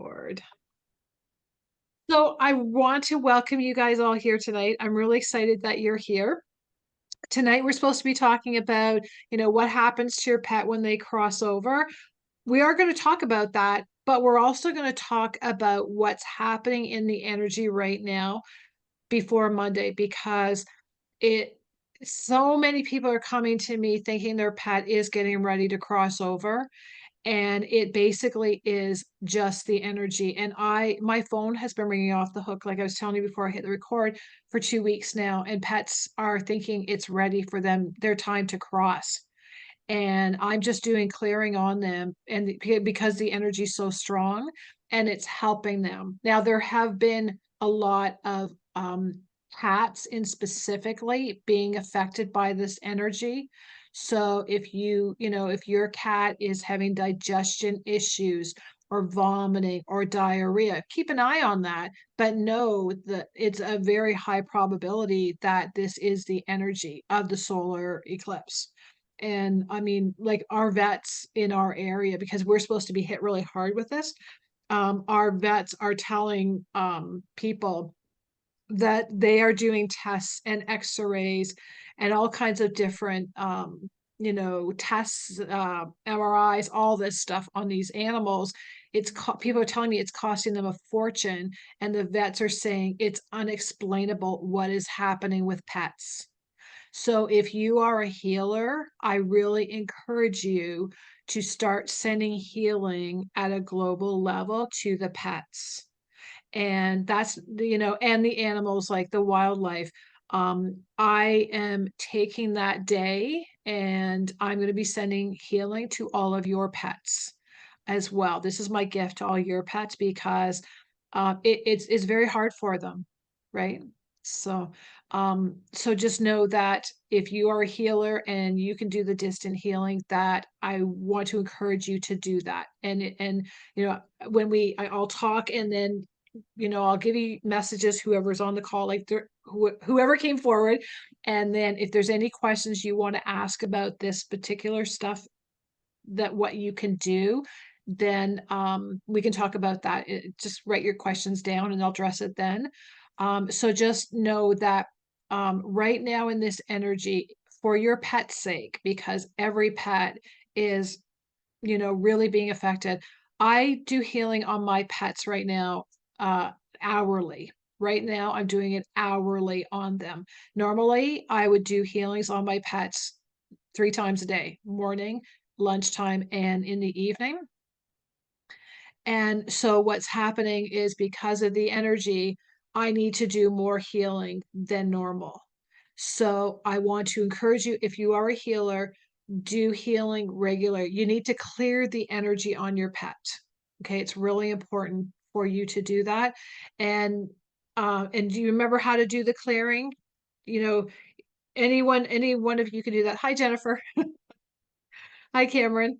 record. So I want to welcome you guys all here tonight. I'm really excited that you're here. Tonight we're supposed to be talking about, what happens to your pet when they cross over. We are going to talk about that, but we're also going to talk about what's happening in the energy right now before Monday because it so many people are coming to me thinking their pet is getting ready to cross over, and it basically is just the energy. And my phone has been ringing off the hook, like I was telling you before I hit the record, for 2 weeks now, and pets are thinking it's ready for them, their time to cross. And I'm just doing clearing on them, and because the energy is so strong and it's helping them. Now there have been a lot of cats in specifically being affected by this energy. So if your cat is having digestion issues or vomiting or diarrhea, keep an eye on that, but know that it's a very high probability that this is the energy of the solar eclipse. And I mean, like our vets in our area, because we're supposed to be hit really hard with this, our vets are telling people that they are doing tests and x-rays and all kinds of different tests, MRIs, all this stuff on these animals. People are telling me it's costing them a fortune, and the vets are saying it's unexplainable what is happening with pets. So if you are a healer, I really encourage you to start sending healing at a global level to the pets. And that's, and the animals, like the wildlife. I am taking that day and I'm going to be sending healing to all of your pets as well. This is my gift to all your pets because it's very hard for them, right? So just know that if you are a healer and you can do the distant healing, that I want to encourage you to do that. And I'll talk, and then I'll give you messages, whoever's on the call, like whoever came forward. And then if there's any questions you want to ask about this particular stuff, that what you can do, then we can talk about that. Just write your questions down and I'll address it then. So just know that right now in this energy, for your pet's sake, because every pet is, really being affected. I do healing on my pets right now, hourly. Right now, I'm doing it hourly on them. Normally, I would do healings on my pets 3 times a day: morning, lunchtime, and in the evening. And so what's happening is, because of the energy, I need to do more healing than normal. So I want to encourage you, if you are a healer, do healing regular. You need to clear the energy on your pet. Okay, it's really important for you to do that. And do you remember how to do the clearing? You know, any one of you can do that. Hi, Jennifer. Hi, Cameron.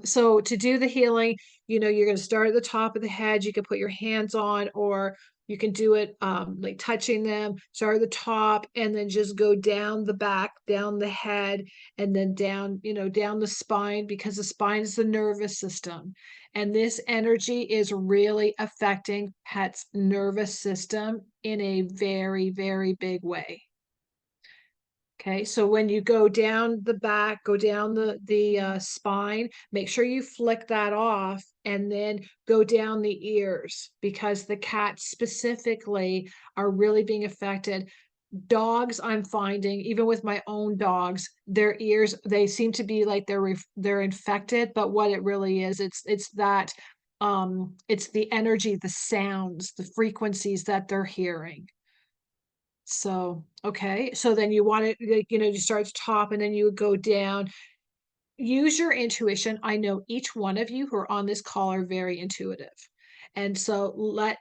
So to do the healing, you're going to start at the top of the head. You can put your hands on, or you can do it like touching them. Start at the top and then just go down the back, down the head, and then down, down the spine, because the spine is the nervous system. And this energy is really affecting pets' nervous system in a very, very big way. Okay, so when you go down the back, go down the spine, make sure you flick that off, and then go down the ears, because the cats specifically are really being affected. Dogs, I'm finding, even with my own dogs, their ears, they seem to be like they're infected, but what it really is, it's that it's the energy, the sounds, the frequencies that they're hearing. So, okay. So then you want it, like, you start at the top and then you would go down. Use your intuition. I know each one of you who are on this call are very intuitive. And so let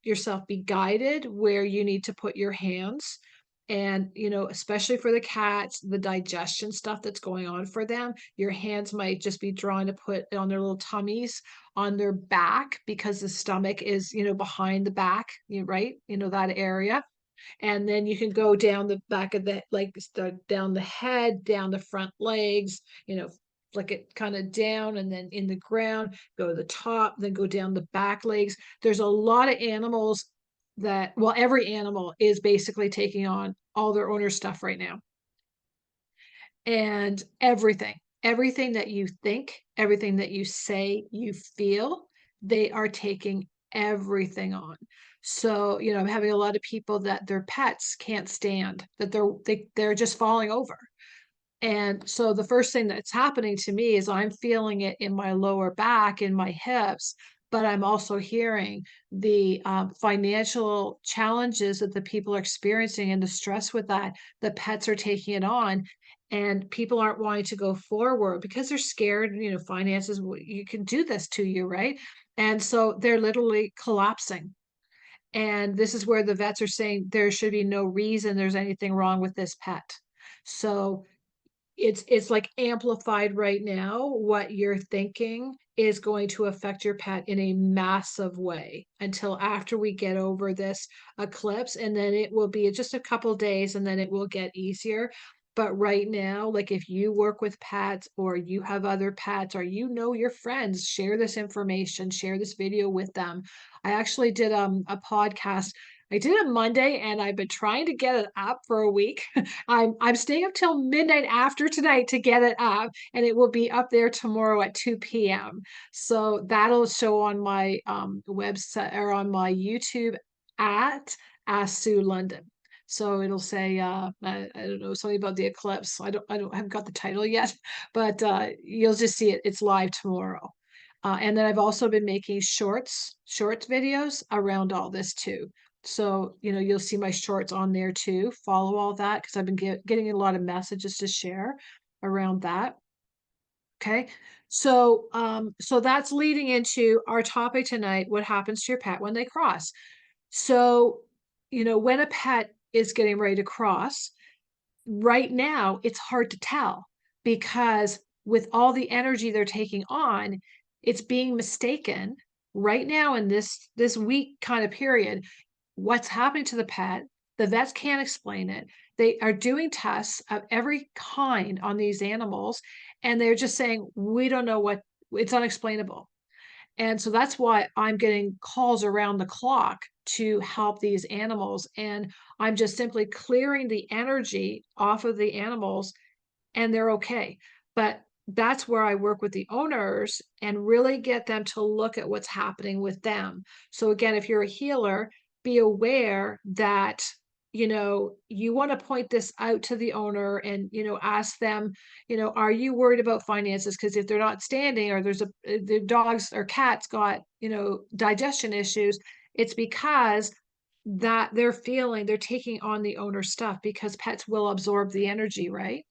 yourself be guided where you need to put your hands. And, especially for the cats, the digestion stuff that's going on for them, your hands might just be drawn to put on their little tummies, on their back, because the stomach is, behind the back, right? That area. And then you can go down the back of the, like, start down the head, down the front legs, flick it kind of down and then in the ground, go to the top, then go down the back legs. There's a lot of animals that, well, every animal is basically taking on all their owner stuff right now. And everything that you think, everything that you say, you feel, they are taking everything on. So, I'm having a lot of people that their pets can't stand, that they're just falling over. And so the first thing that's happening to me is I'm feeling it in my lower back, in my hips, but I'm also hearing the financial challenges that the people are experiencing and the stress with that. The pets are taking it on, and people aren't wanting to go forward because they're scared. Finances, you can do this to you, right? And so they're literally collapsing. And this is where the vets are saying there should be no reason there's anything wrong with this pet. So it's like amplified right now. What you're thinking is going to affect your pet in a massive way until after we get over this eclipse, and then it will be just a couple days and then it will get easier. But right now, like if you work with pets or you have other pets or your friends, share this information, share this video with them. I actually did a podcast. I did it Monday and I've been trying to get it up for a week. I'm staying up till midnight after tonight to get it up, and it will be up there tomorrow at 2 p.m. So that'll show on my website or on my YouTube at Ask Sue London. So it'll say I don't know, something about the eclipse. I haven't got the title yet, but you'll just see it. It's live tomorrow. And then I've also been making shorts videos around all this too. So, you'll see my shorts on there too. Follow all that because I've been getting a lot of messages to share around that. Okay. So that's leading into our topic tonight, what happens to your pet when they cross. So, when a pet is getting ready to cross, right now it's hard to tell because with all the energy they're taking on, it's being mistaken right now in this week kind of period. What's happening to the pet? The vets can't explain it. They are doing tests of every kind on these animals, and they're just saying, we don't know what, it's unexplainable. And so that's why I'm getting calls around the clock to help these animals. And I'm just simply clearing the energy off of the animals and they're okay. But that's where I work with the owners and really get them to look at what's happening with them. So again, if you're a healer, be aware that you want to point this out to the owner and ask them, are you worried about finances? Because if they're not standing or the dogs or cats got digestion issues, it's because that they're taking on the owner stuff because pets will absorb the energy, right?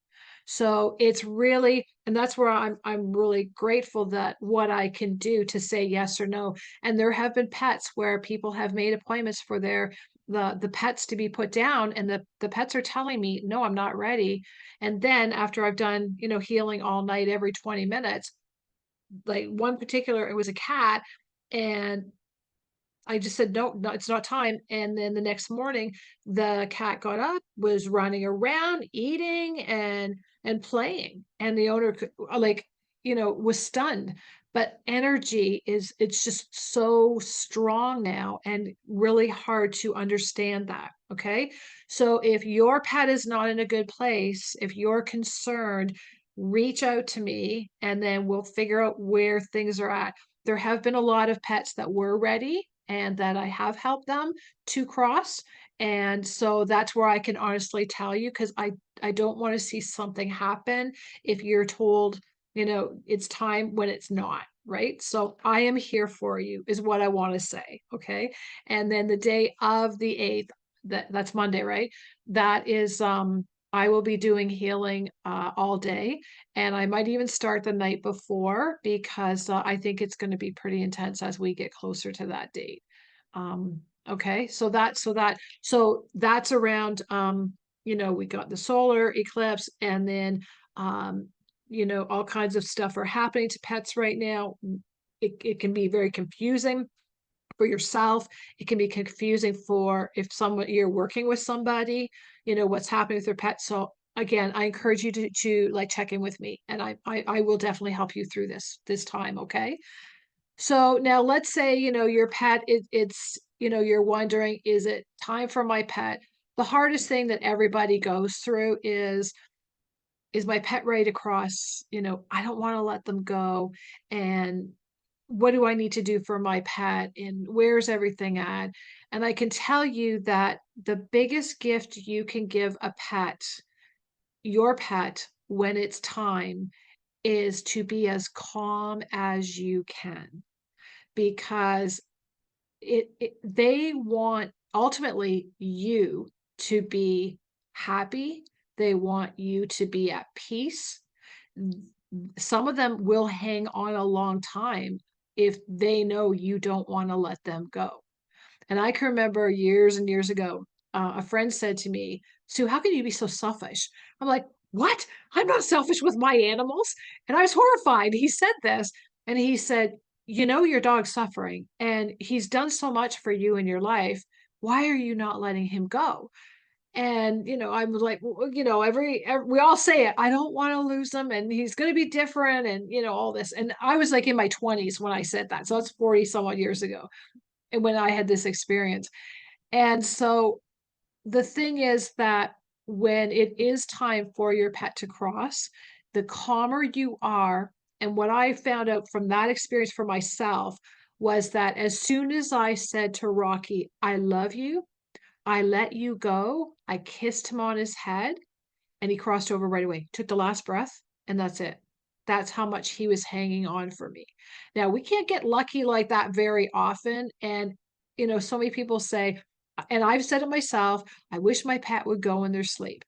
So it's really, and that's where I'm really grateful that what I can do to say yes or no. And there have been pets where people have made appointments for the pets to be put down, and the pets are telling me, no, I'm not ready. And then after I've done, healing all night every 20 minutes, like one particular, it was a cat, and I just said, no, no, it's not time. And then the next morning, the cat got up, was running around, eating and playing. And the owner could, was stunned. But energy it's just so strong now and really hard to understand that. Okay. So if your pet is not in a good place, if you're concerned, reach out to me and then we'll figure out where things are at. There have been a lot of pets that were ready and that I have helped them to cross. And so that's where I can honestly tell you because I don't want to see something happen if you're told, it's time when it's not, right? So I am here for you is what I want to say, okay? And then the day of the 8th, that's Monday, right? That is I will be doing healing all day, and I might even start the night before because I think it's going to be pretty intense as we get closer to that date. Okay, so that's around we got the solar eclipse, and then all kinds of stuff are happening to pets right now. It can be very confusing for yourself. It can be confusing for if someone you're working with somebody, what's happening with their pet. So again, I encourage you to like check in with me, and I will definitely help you through this time, okay? So now let's say, your pet, you're wondering, is it time for my pet? The hardest thing that everybody goes through is my pet ready to cross? I don't want to let them go. And what do I need to do for my pet? And where's everything at? And I can tell you that the biggest gift you can give a pet, your pet, when it's time, is to be as calm as you can, because they want ultimately you to be happy. They want you to be at peace. Some of them will hang on a long time if they know you don't want to let them go. And I can remember years and years ago, a friend said to me, Sue, how can you be so selfish? I'm like, what? I'm not selfish with my animals. And I was horrified. He said this, and he said, your dog's suffering and he's done so much for you in your life. Why are you not letting him go? And, I was like, well, every we all say it. I don't want to lose him and he's going to be different and, all this. And I was like in my 20s when I said that. So that's 40 some odd years ago. And when I had this experience. And so the thing is that when it is time for your pet to cross, the calmer you are, and what I found out from that experience for myself was that as soon as I said to Rocky, I love you, I let you go, I kissed him on his head, and he crossed over right away. Took the last breath, and that's it. That's how much he was hanging on for me. Now, we can't get lucky like that very often. And, so many people say, and I've said it myself, I wish my pet would go in their sleep.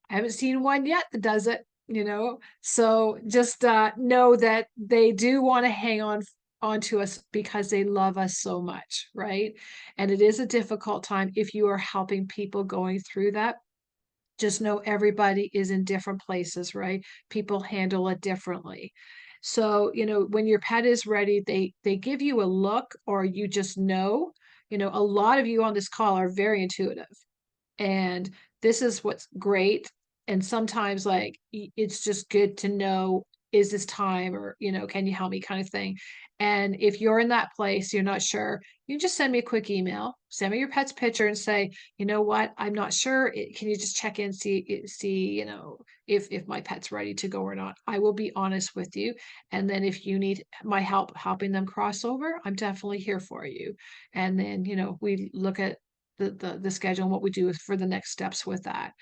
I haven't seen one yet that does it, So just know that they do want to hang onto us because they love us so much, right? And it is a difficult time if you are helping people going through that. Just know everybody is in different places, right? People handle it differently. So, when your pet is ready, they give you a look, or you just know. A lot of you on this call are very intuitive, and this is what's great. And sometimes, like, it's just good to know, is this time, or, can you help me, kind of thing. And if you're in that place, you're not sure, you just send me a quick email, send me your pet's picture and say, you know what, I'm not sure. Can you just check in, see, if my pet's ready to go or not? I will be honest with you. And then if you need my help helping them cross over, I'm definitely here for you. And then, we look at the schedule and what we do for the next steps with that.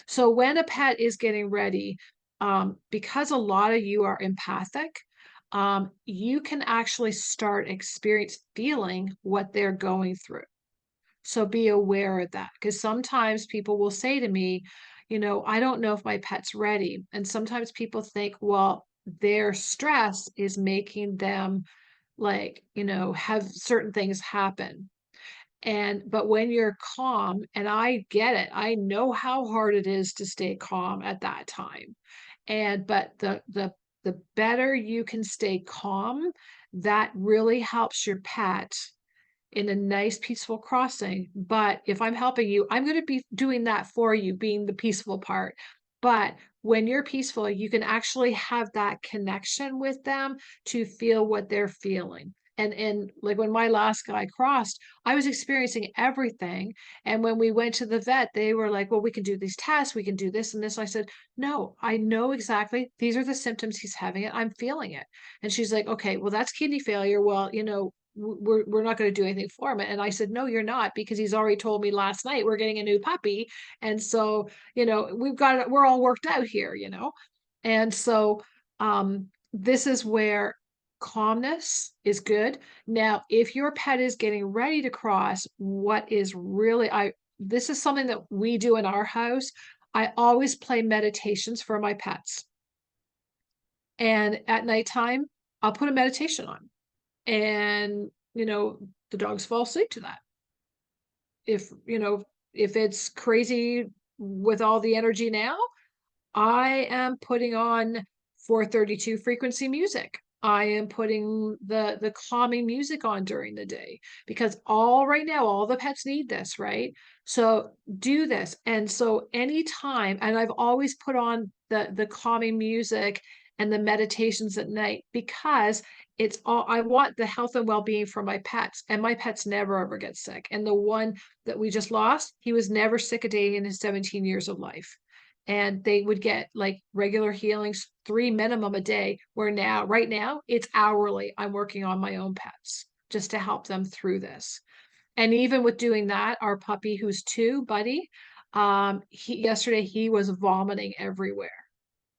So when a pet is getting ready, because a lot of you are empathic, you can actually start feeling what they're going through. So be aware of that, because sometimes people will say to me, I don't know if my pet's ready. And sometimes people think, well, their stress is making them, like, have certain things happen. But when you're calm, and I get it, I know how hard it is to stay calm at that time. But the better you can stay calm, that really helps your pet in a nice, peaceful crossing. But if I'm helping you, I'm going to be doing that for you, being the peaceful part. But when you're peaceful, you can actually have that connection with them to feel what they're feeling. And like when my last guy crossed, I was experiencing everything. And when we went to the vet, they were like, well, we can do these tests, we can do this and this. I said, no, I know exactly. These are the symptoms he's having it. I'm feeling it. And she's like, okay, well, that's kidney failure. Well, we're not going to do anything for him. And I said, no, you're not, because he's already told me last night we're getting a new puppy. And so, we're all worked out here, And so, this is where calmness is good. Now, if your pet is getting ready to cross, what is really, this is something that we do in our house. I always play meditations for my pets. And at nighttime, I'll put a meditation on, and the dogs fall asleep to that. If it's crazy with all the energy now, I am putting on 432 frequency music. I am putting the calming music on during the day because all right now, all the pets need this, right? So do this. And so anytime, and I've always put on the calming music and the meditations at night because it's all I want the health and well-being for my pets. And my pets never ever get sick. And the one that we just lost, he was never sick a day in his 17 years of life, and they would get like regular healings, 3 minimum a day, where now right now it's hourly. I'm working on my own pets just to help them through this. And even with doing that, our puppy who's 2, Buddy, yesterday he was vomiting everywhere,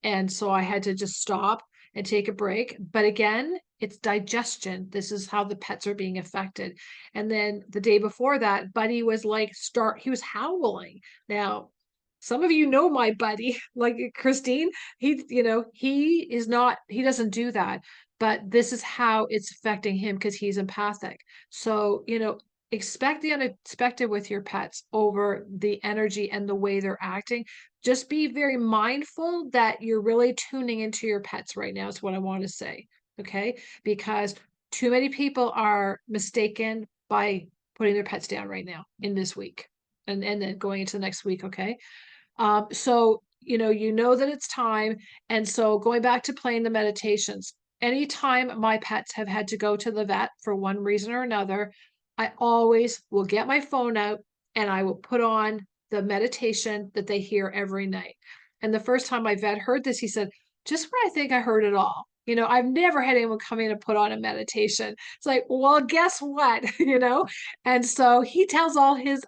and so I had to just stop and take a break. But again, it's digestion. This is how the pets are being affected. And then the day before that, Buddy was like he was howling. Now, some of you know my buddy, like Christine, he is not, he doesn't do that. But this is how it's affecting him because he's empathic. So, expect the unexpected with your pets over the energy and the way they're acting. Just be very mindful that you're really tuning into your pets right now, is what I want to say. Okay. Because too many people are mistaken by putting their pets down right now in this week, and then going into the next week. Okay. So you know that it's time. And so going back to playing the meditations, anytime my pets have had to go to the vet for one reason or another, I always will get my phone out and I will put on the meditation that they hear every night. And the first time my vet heard this, he said, just when I think I heard it all. I've never had anyone come in and put on a meditation. It's like, well, guess what? And so he tells all his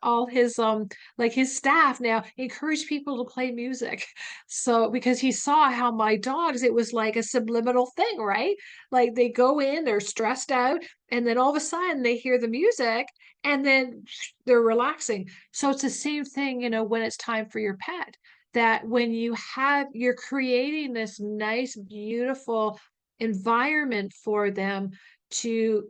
like his staff now encourage people to play music. So because he saw how my dogs, it was like a subliminal thing, right? Like they go in, they're stressed out, and then all of a sudden they hear the music and then they're relaxing. So it's the same thing, when it's time for your pet, that when you're creating this nice, beautiful environment for them to,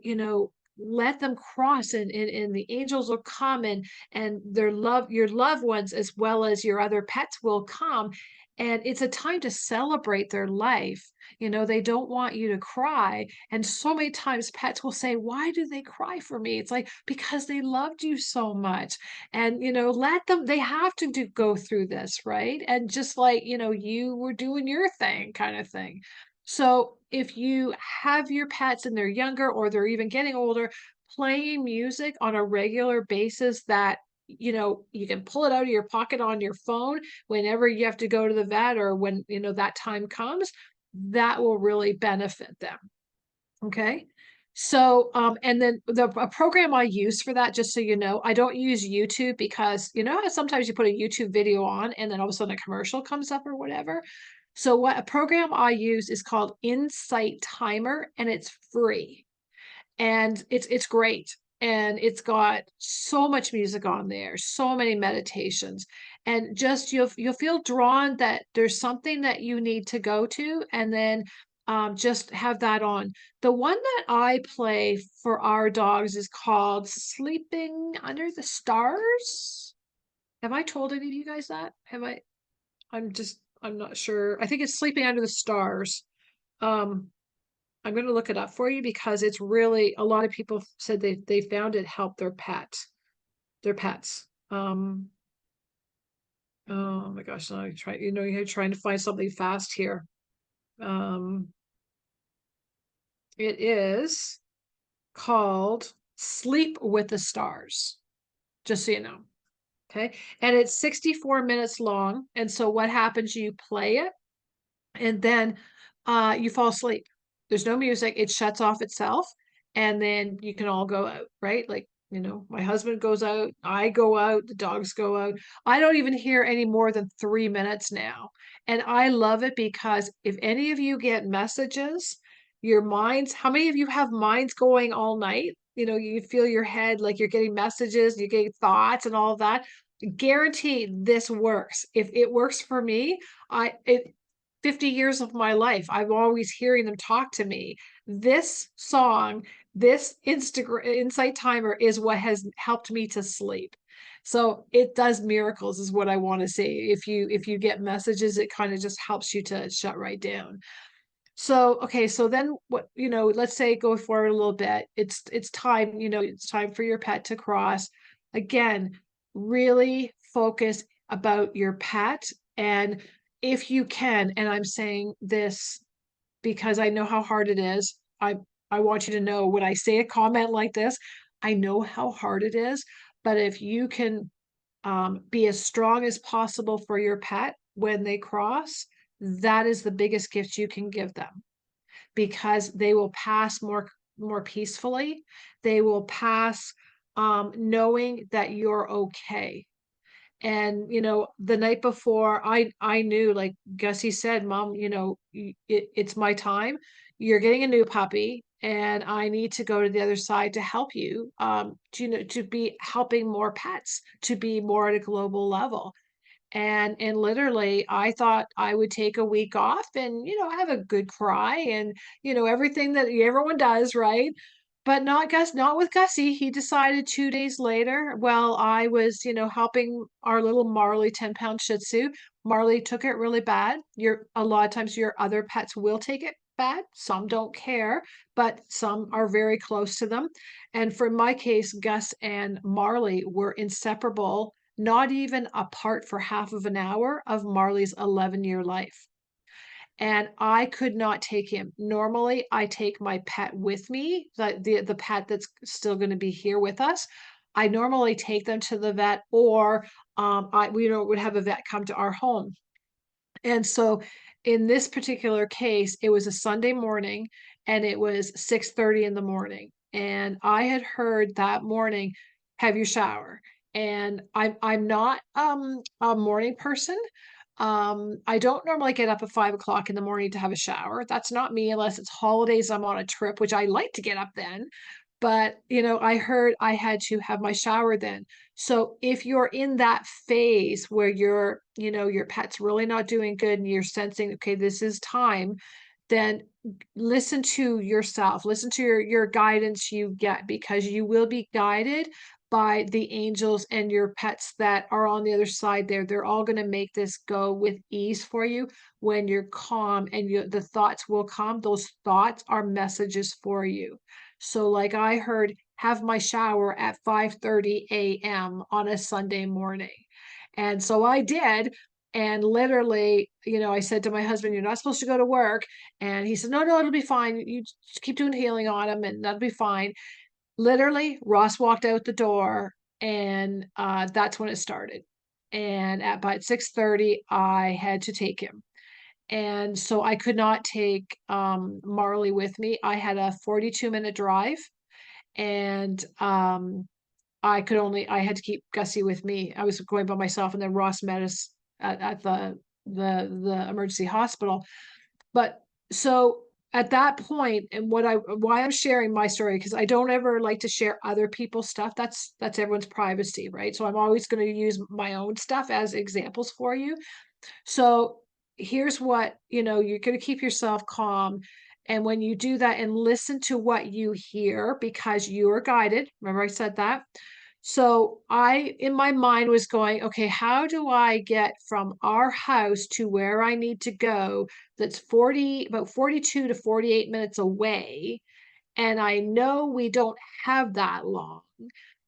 let them cross, and the angels will come, and your loved ones as well as your other pets will come, and it's a time to celebrate their life. They don't want you to cry, and so many times pets will say, why do they cry for me? It's like, because they loved you so much. And let them, they have to go through this, right? And just like you were doing your thing, kind of thing. So if you have your pets and they're younger or they're even getting older, playing music on a regular basis that you can pull it out of your pocket on your phone whenever you have to go to the vet, or when that time comes, that will really benefit them. Okay. So, and then a program I use for that, just so you know, I don't use YouTube because how sometimes you put a YouTube video on and then all of a sudden a commercial comes up or whatever. So what a program I use is called Insight Timer, and it's free, and it's great, and it's got so much music on there, so many meditations, and just you'll feel drawn that there's something that you need to go to, and then just have that on. The one that I play for our dogs is called Sleeping Under the Stars. Have I told any of you guys that? Have I? I'm not sure. I think it's Sleeping Under the Stars. um I'm going to look it up for you because it's really, a lot of people said they found it helped their pets. Oh my gosh, now you're trying to find something fast here. Um, it is called Sleep with the Stars, just so you know. Okay. And it's 64 minutes long. And so what happens, you play it and then you fall asleep. There's no music, it shuts off itself, and then you can all go out, right? Like, my husband goes out, I go out, the dogs go out. I don't even hear any more than 3 minutes now. And I love it because if any of you get messages, your minds, how many of you have minds going all night? You feel your head like you're getting messages, you're getting thoughts and all of that. Guarantee this works. If it works for me, 50 years of my life, I'm always hearing them talk to me. This song, this Instagram Insight Timer is what has helped me to sleep. So it does miracles, is what I want to say. If you get messages, it kind of just helps you to shut right down. So, okay, so then what, let's say go forward a little bit. It's time, it's time for your pet to cross. Again, really focus about your pet. And if you can, and I'm saying this because I know how hard it is. I want you to know when I say a comment like this, I know how hard it is, but if you can be as strong as possible for your pet when they cross, that is the biggest gift you can give them because they will pass more peacefully. They will pass knowing that you're okay. And the night before, I knew, like Gussie said, Mom, it's my time. You're getting a new puppy, and I need to go to the other side to help you. To be helping more pets, to be more at a global level. And literally, I thought I would take a week off and, have a good cry and, everything that everyone does, right? But not with Gussie. He decided 2 days later, while I was, helping our little Marley 10-pound Shih Tzu, Marley took it really bad. A lot of times your other pets will take it bad. Some don't care, but some are very close to them. And for my case, Gus and Marley were inseparable, not even apart for half of an hour of Marley's 11-year life. And I could not take him. Normally, I take my pet with me, the pet that's still going to be here with us. I normally take them to the vet, or I we would have a vet come to our home. And so in this particular case, it was a Sunday morning and it was 6:30 in the morning. And I had heard that morning, have your shower. And I'm not a morning person. I don't normally get up at 5 o'clock in the morning to have a shower. That's not me unless it's holidays, I'm on a trip, which I like to get up then. But, I heard I had to have my shower then. So if you're in that phase where your pet's really not doing good and you're sensing, okay, this is time, then listen to yourself, listen to your guidance you get because you will be guided by the angels and your pets that are on the other side there. They're all going to make this go with ease for you when you're calm and the thoughts will come. Those thoughts are messages for you. So like I heard, have my shower at 5:30 a.m. on a Sunday morning. And so I did. And literally, I said to my husband, you're not supposed to go to work. And he said, no, no, it'll be fine. You just keep doing healing on him and that'll be fine. Literally, Ross walked out the door and that's when it started. And by 6:30, I had to take him. And so I could not take Marley with me. I had a 42-minute drive and I had to keep Gussie with me. I was going by myself, and then Ross met us at the emergency hospital. But so at that point, and why I'm sharing my story, because I don't ever like to share other people's stuff. That's everyone's privacy, right? So I'm always going to use my own stuff as examples for you. So here's what, you're going to keep yourself calm. And when you do that and listen to what you hear, because you are guided, remember I said that. So in my mind was going, okay, how do I get from our house to where I need to go? That's about 42 to 48 minutes away. And I know we don't have that long.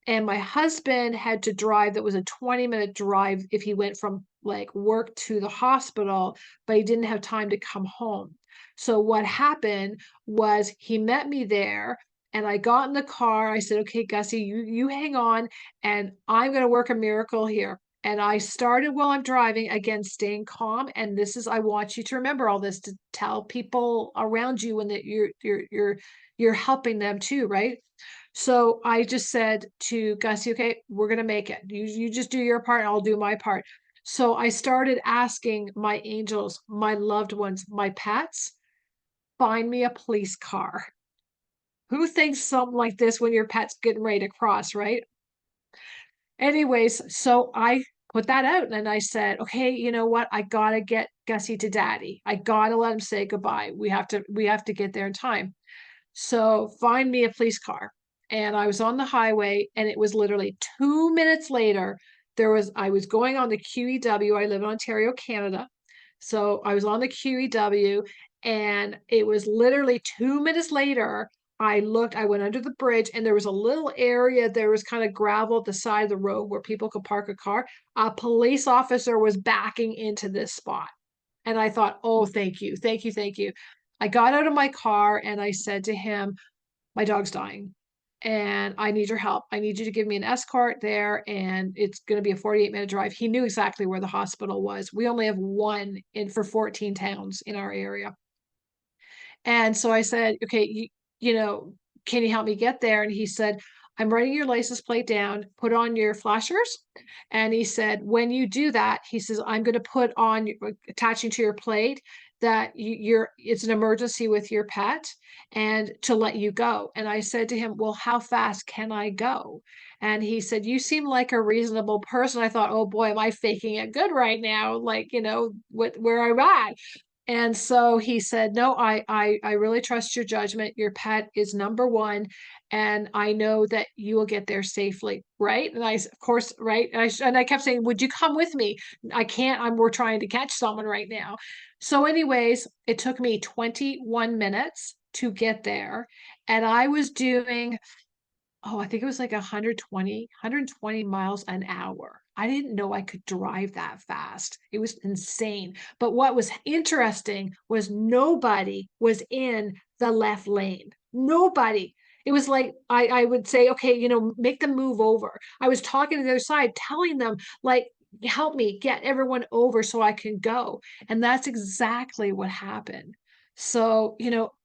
And my husband had to drive, that was a 20-minute drive if he went from like work to the hospital, but he didn't have time to come home. So what happened was he met me there and I got in the car. I said, okay, Gussie, you hang on and I'm going to work a miracle here. And I started while I'm driving, again, staying calm. And I want you to remember all this to tell people around you when that you're helping them too, right? So I just said to Gussie, okay, we're going to make it. You just do your part and I'll do my part. So I started asking my angels, my loved ones, my pets, find me a police car. Who thinks something like this when your pet's getting ready to cross, right? Anyways, so I put that out and I said, okay, you know what? I gotta get Gussie to daddy. I gotta let him say goodbye. We have to get there in time. So find me a police car. And I was on the highway and it was literally 2 minutes later. I was going on the QEW. I live in Ontario, Canada. So I was on the QEW And it was literally 2 minutes later, I looked, I went under the bridge, and there was a little area, there was kinda gravel at the side of the road where people could park a car. A police officer was backing into this spot. And I thought, "Oh, thank you, thank you, thank you." I got out of my car and I said to him, "My dog's dying, and I need your help. I need you to give me an escort there, and it's gonna be a 48-minute drive." He knew exactly where the hospital was. We only have one in for 14 towns in our area. And so I said, "Okay, you know, can you help me get there?" And he said, "I'm writing your license plate down, put on your flashers." And he said, "When you do that," he says, "I'm gonna put on attaching to your plate that you're it's an emergency with your pet and to let you go." And I said to him, "Well, how fast can I go?" And he said, "You seem like a reasonable person." I thought, "Oh boy, am I faking it good right now? Like, where I'm at." And so he said, "No, I really trust your judgment. Your pet is number 1, and I know that you will get there safely." Right? And of course, right? And I kept saying, "Would you come with me?" "I can't. We're trying to catch someone right now." So anyways, it took me 21 minutes to get there, and I was doing I think it was like 120 miles an hour. I didn't know I could drive that fast. It was insane. But what was interesting was nobody was in the left lane. Nobody. It was like I would say, "Okay, make them move over." I was talking to the other side, telling them, like, "Help me get everyone over so I can go." And that's exactly what happened. So,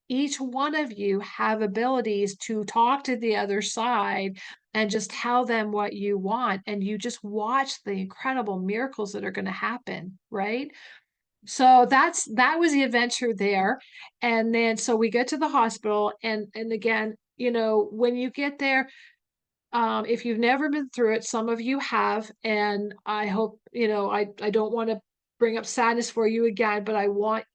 each one of you have abilities to talk to the other side and just tell them what you want, and you just watch the incredible miracles that are going to happen, right? So that was the adventure there. And then so we get to the hospital, and again, when you get there, if you've never been through it, some of you have, and I hope, I don't want to bring up sadness for you again, but I want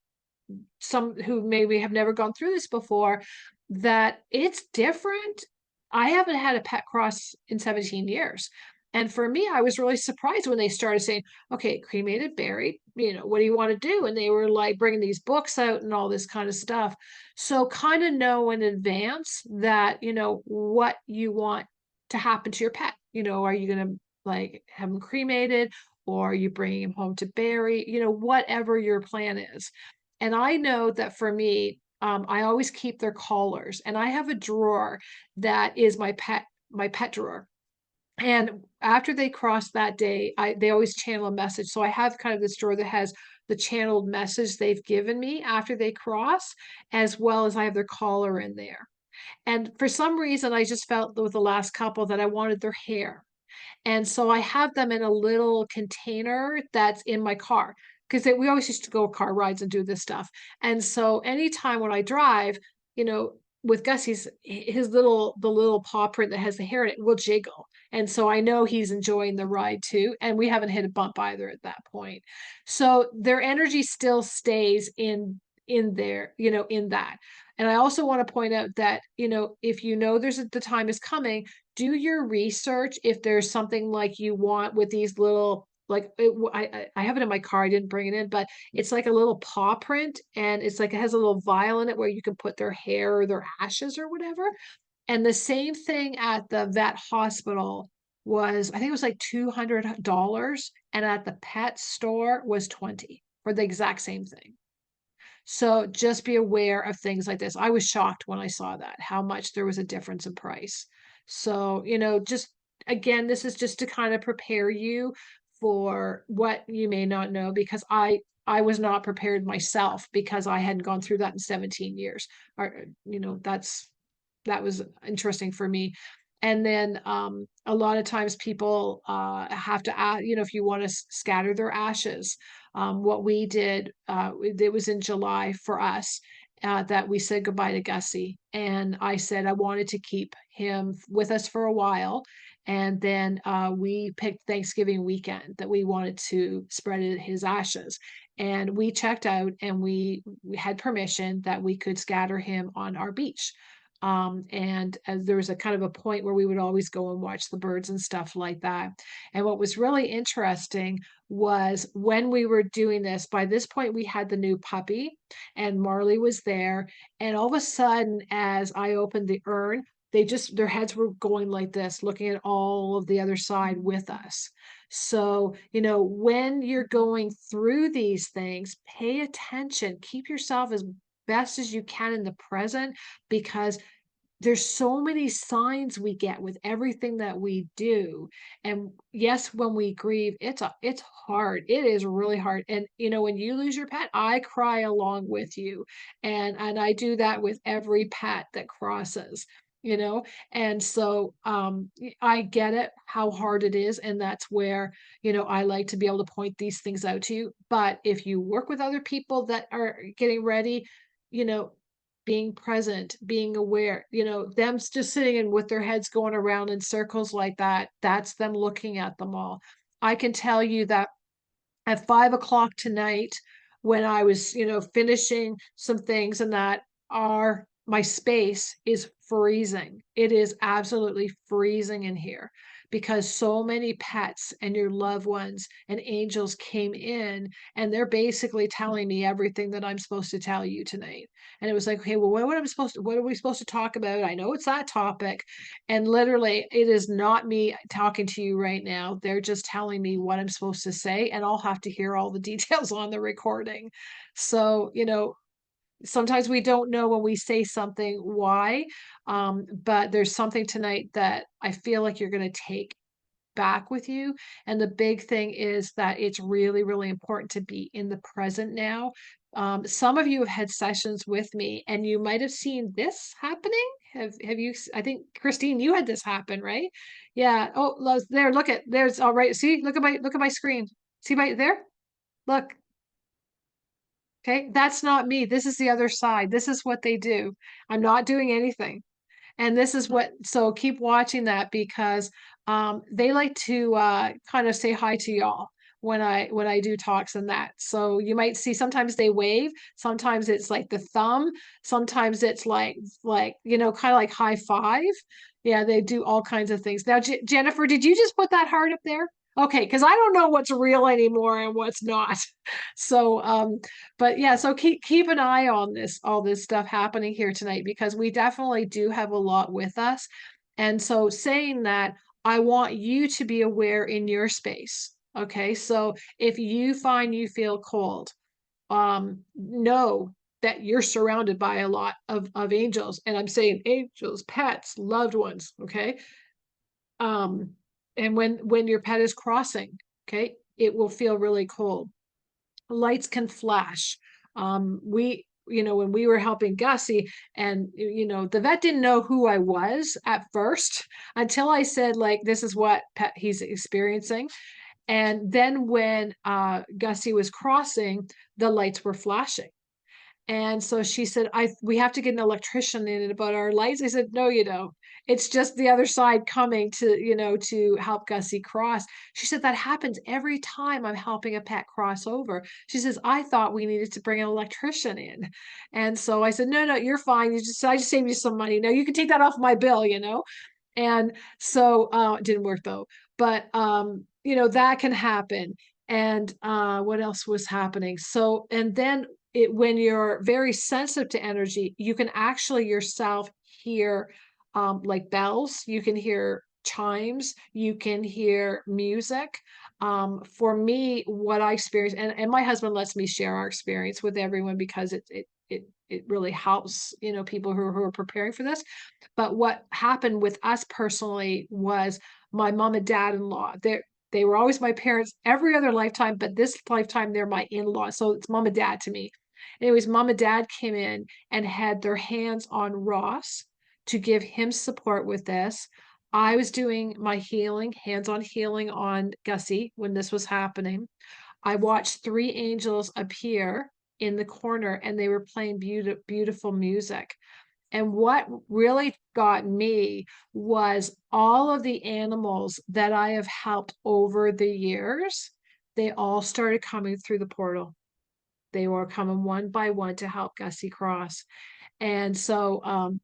some who maybe have never gone through this before, that it's different. I haven't had a pet cross in 17 years. And for me, I was really surprised when they started saying, "Okay, cremated, buried, what do you want to do?" And they were like bringing these books out and all this kind of stuff. So kind of know in advance that, what you want to happen to your pet. Are you going to like have them cremated, or are you bringing him home to bury, whatever your plan is. And I know that for me, I always keep their collars, and I have a drawer that is my pet drawer. And after they cross that day, they always channel a message. So I have kind of this drawer that has the channeled message they've given me after they cross, as well as I have their collar in there. And for some reason, I just felt with the last couple that I wanted their hair. And so I have them in a little container that's in my car because we always used to go car rides and do this stuff. And so anytime when I drive, you know, with Gussie's his the little paw print that has the hair in it will jiggle. And so I know he's enjoying the ride too. And we haven't hit a bump either at that point. So their energy still stays in there, in that. And I also want to point out that, if the time is coming, do your research if there's something like you want with these little like I have it in my car. I didn't bring it in, but it's like a little paw print, and it's like it has a little vial in it where you can put their hair or their ashes or whatever. And the same thing at the vet hospital was, I think it was like $200, and at the pet store was 20 for the exact same thing. So just be aware of things like this. I was shocked when I saw that, how much there was a difference in price. So, just again, this is just to kind of prepare you for what you may not know, because I was not prepared myself because I hadn't gone through that in 17 years. Or, that was interesting for me. And then a lot of times people have to ask, if you want to scatter their ashes. What we did, it was in July for us, that we said goodbye to Gussie. And I said I wanted to keep him with us for a while. And then we picked Thanksgiving weekend that we wanted to spread his ashes. And we checked out, and we had permission that we could scatter him on our beach. And there was a kind of a point where we would always go and watch the birds and stuff like that. And what was really interesting was when we were doing this, by this point, we had the new puppy and Marley was there. And all of a sudden, as I opened the urn, their heads were going like this, looking at all of the other side with us. So, when you're going through these things, pay attention, keep yourself as best as you can in the present, because there's so many signs we get with everything that we do. And yes, when we grieve, it's hard. It is really hard. And when you lose your pet, I cry along with you. And I do that with every pet that crosses, you know? And so I get it how hard it is. And that's where, I like to be able to point these things out to you. But if you work with other people that are getting ready, you know, being present, being aware, them just sitting and with their heads going around in circles like that, that's them looking at them all. I can tell you that at 5 o'clock tonight, when I was, finishing some things and that, my space is freezing. It is absolutely freezing in here because so many pets and your loved ones and angels came in, and they're basically telling me everything that I'm supposed to tell you tonight. And it was like, okay, well, what are we supposed to talk about? I know it's that topic. And literally, it is not me talking to you right now. They're just telling me what I'm supposed to say, and I'll have to hear all the details on the recording. So, sometimes we don't know when we say something why, but there's something tonight that I feel like you're going to take back with you. And the big thing is that it's really, really important to be in the present now. Some of you have had sessions with me and you might have seen this happening. Have you? I think Christine, you had this happen, right? Yeah. Oh, there. Look at there's all right. See, look at my screen. See right there. Look. Okay, that's not me. This is the other side. This is what they do. I'm not doing anything. And this is what, so keep watching that because they like to kind of say hi to y'all when I do talks and that. So you might see sometimes they wave, sometimes it's like the thumb, sometimes it's like kind of like high five. Yeah, they do all kinds of things. Now, Jennifer, did you just put that heart up there? Okay, because I don't know what's real anymore and what's not. So but yeah, so keep an eye on all this stuff happening here tonight because we definitely do have a lot with us. And so saying that, I want you to be aware in your space. Okay. So if you find you feel cold, know that you're surrounded by a lot of angels. And I'm saying angels, pets, loved ones. Okay. Um, and when your pet is crossing, okay, it will feel really cold. Lights can flash. When we were helping Gussie, and the vet didn't know who I was at first until I said, like, this is what pet he's experiencing. And then when Gussie was crossing, the lights were flashing. And so she said, we have to get an electrician in about our lights. I said, no, you don't. It's just the other side coming to help Gussie cross. She said, that happens every time I'm helping a pet cross over. She says, I thought we needed to bring an electrician in. And so I said, no, you're fine. I just saved you some money. No, you can take that off my bill. And so it didn't work though. But that can happen. And what else was happening? So, and then when you're very sensitive to energy, you can actually yourself hear like bells, you can hear chimes, you can hear music. For me, what I experience, and my husband lets me share our experience with everyone because it really helps, people who are preparing for this. But what happened with us personally was my mom and dad-in-law. They were always my parents every other lifetime, but this lifetime they're my in-laws. So it's mom and dad to me. Anyways, mom and dad came in and had their hands on Ross to give him support with this. I was doing my healing, hands-on healing on Gussie when this was happening. I watched three angels appear in the corner and they were playing beautiful music. And what really got me was all of the animals that I have helped over the years, they all started coming through the portal. They were coming one by one to help Gussie cross. And so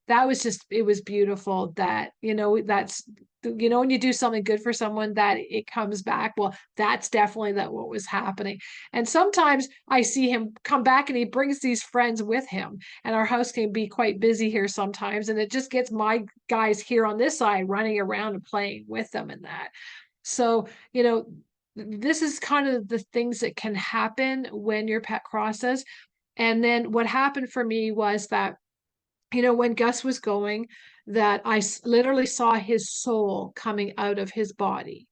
that was just, it was beautiful that, that's, when you do something good for someone that it comes back. Well, that's definitely that what was happening. And sometimes I see him come back and he brings these friends with him. And our house can be quite busy here sometimes. And it just gets my guys here on this side running around and playing with them and that. So, this is kind of the things that can happen when your pet crosses. And then what happened for me was that, when Gus was going, that literally saw his soul coming out of his body.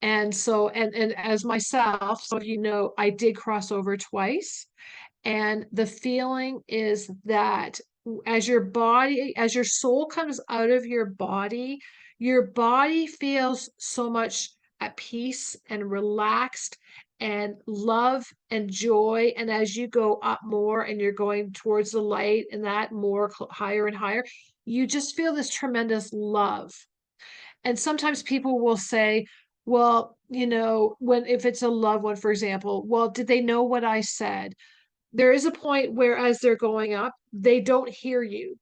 And so, and as myself, so I did cross over twice. And the feeling is that as your soul comes out of your body feels so much at peace and relaxed and love and joy. And as you go up more and you're going towards the light and that more higher and higher, you just feel this tremendous love. And sometimes people will say, well, if it's a loved one, for example, well, did they know what I said? There is a point where as they're going up, they don't hear you,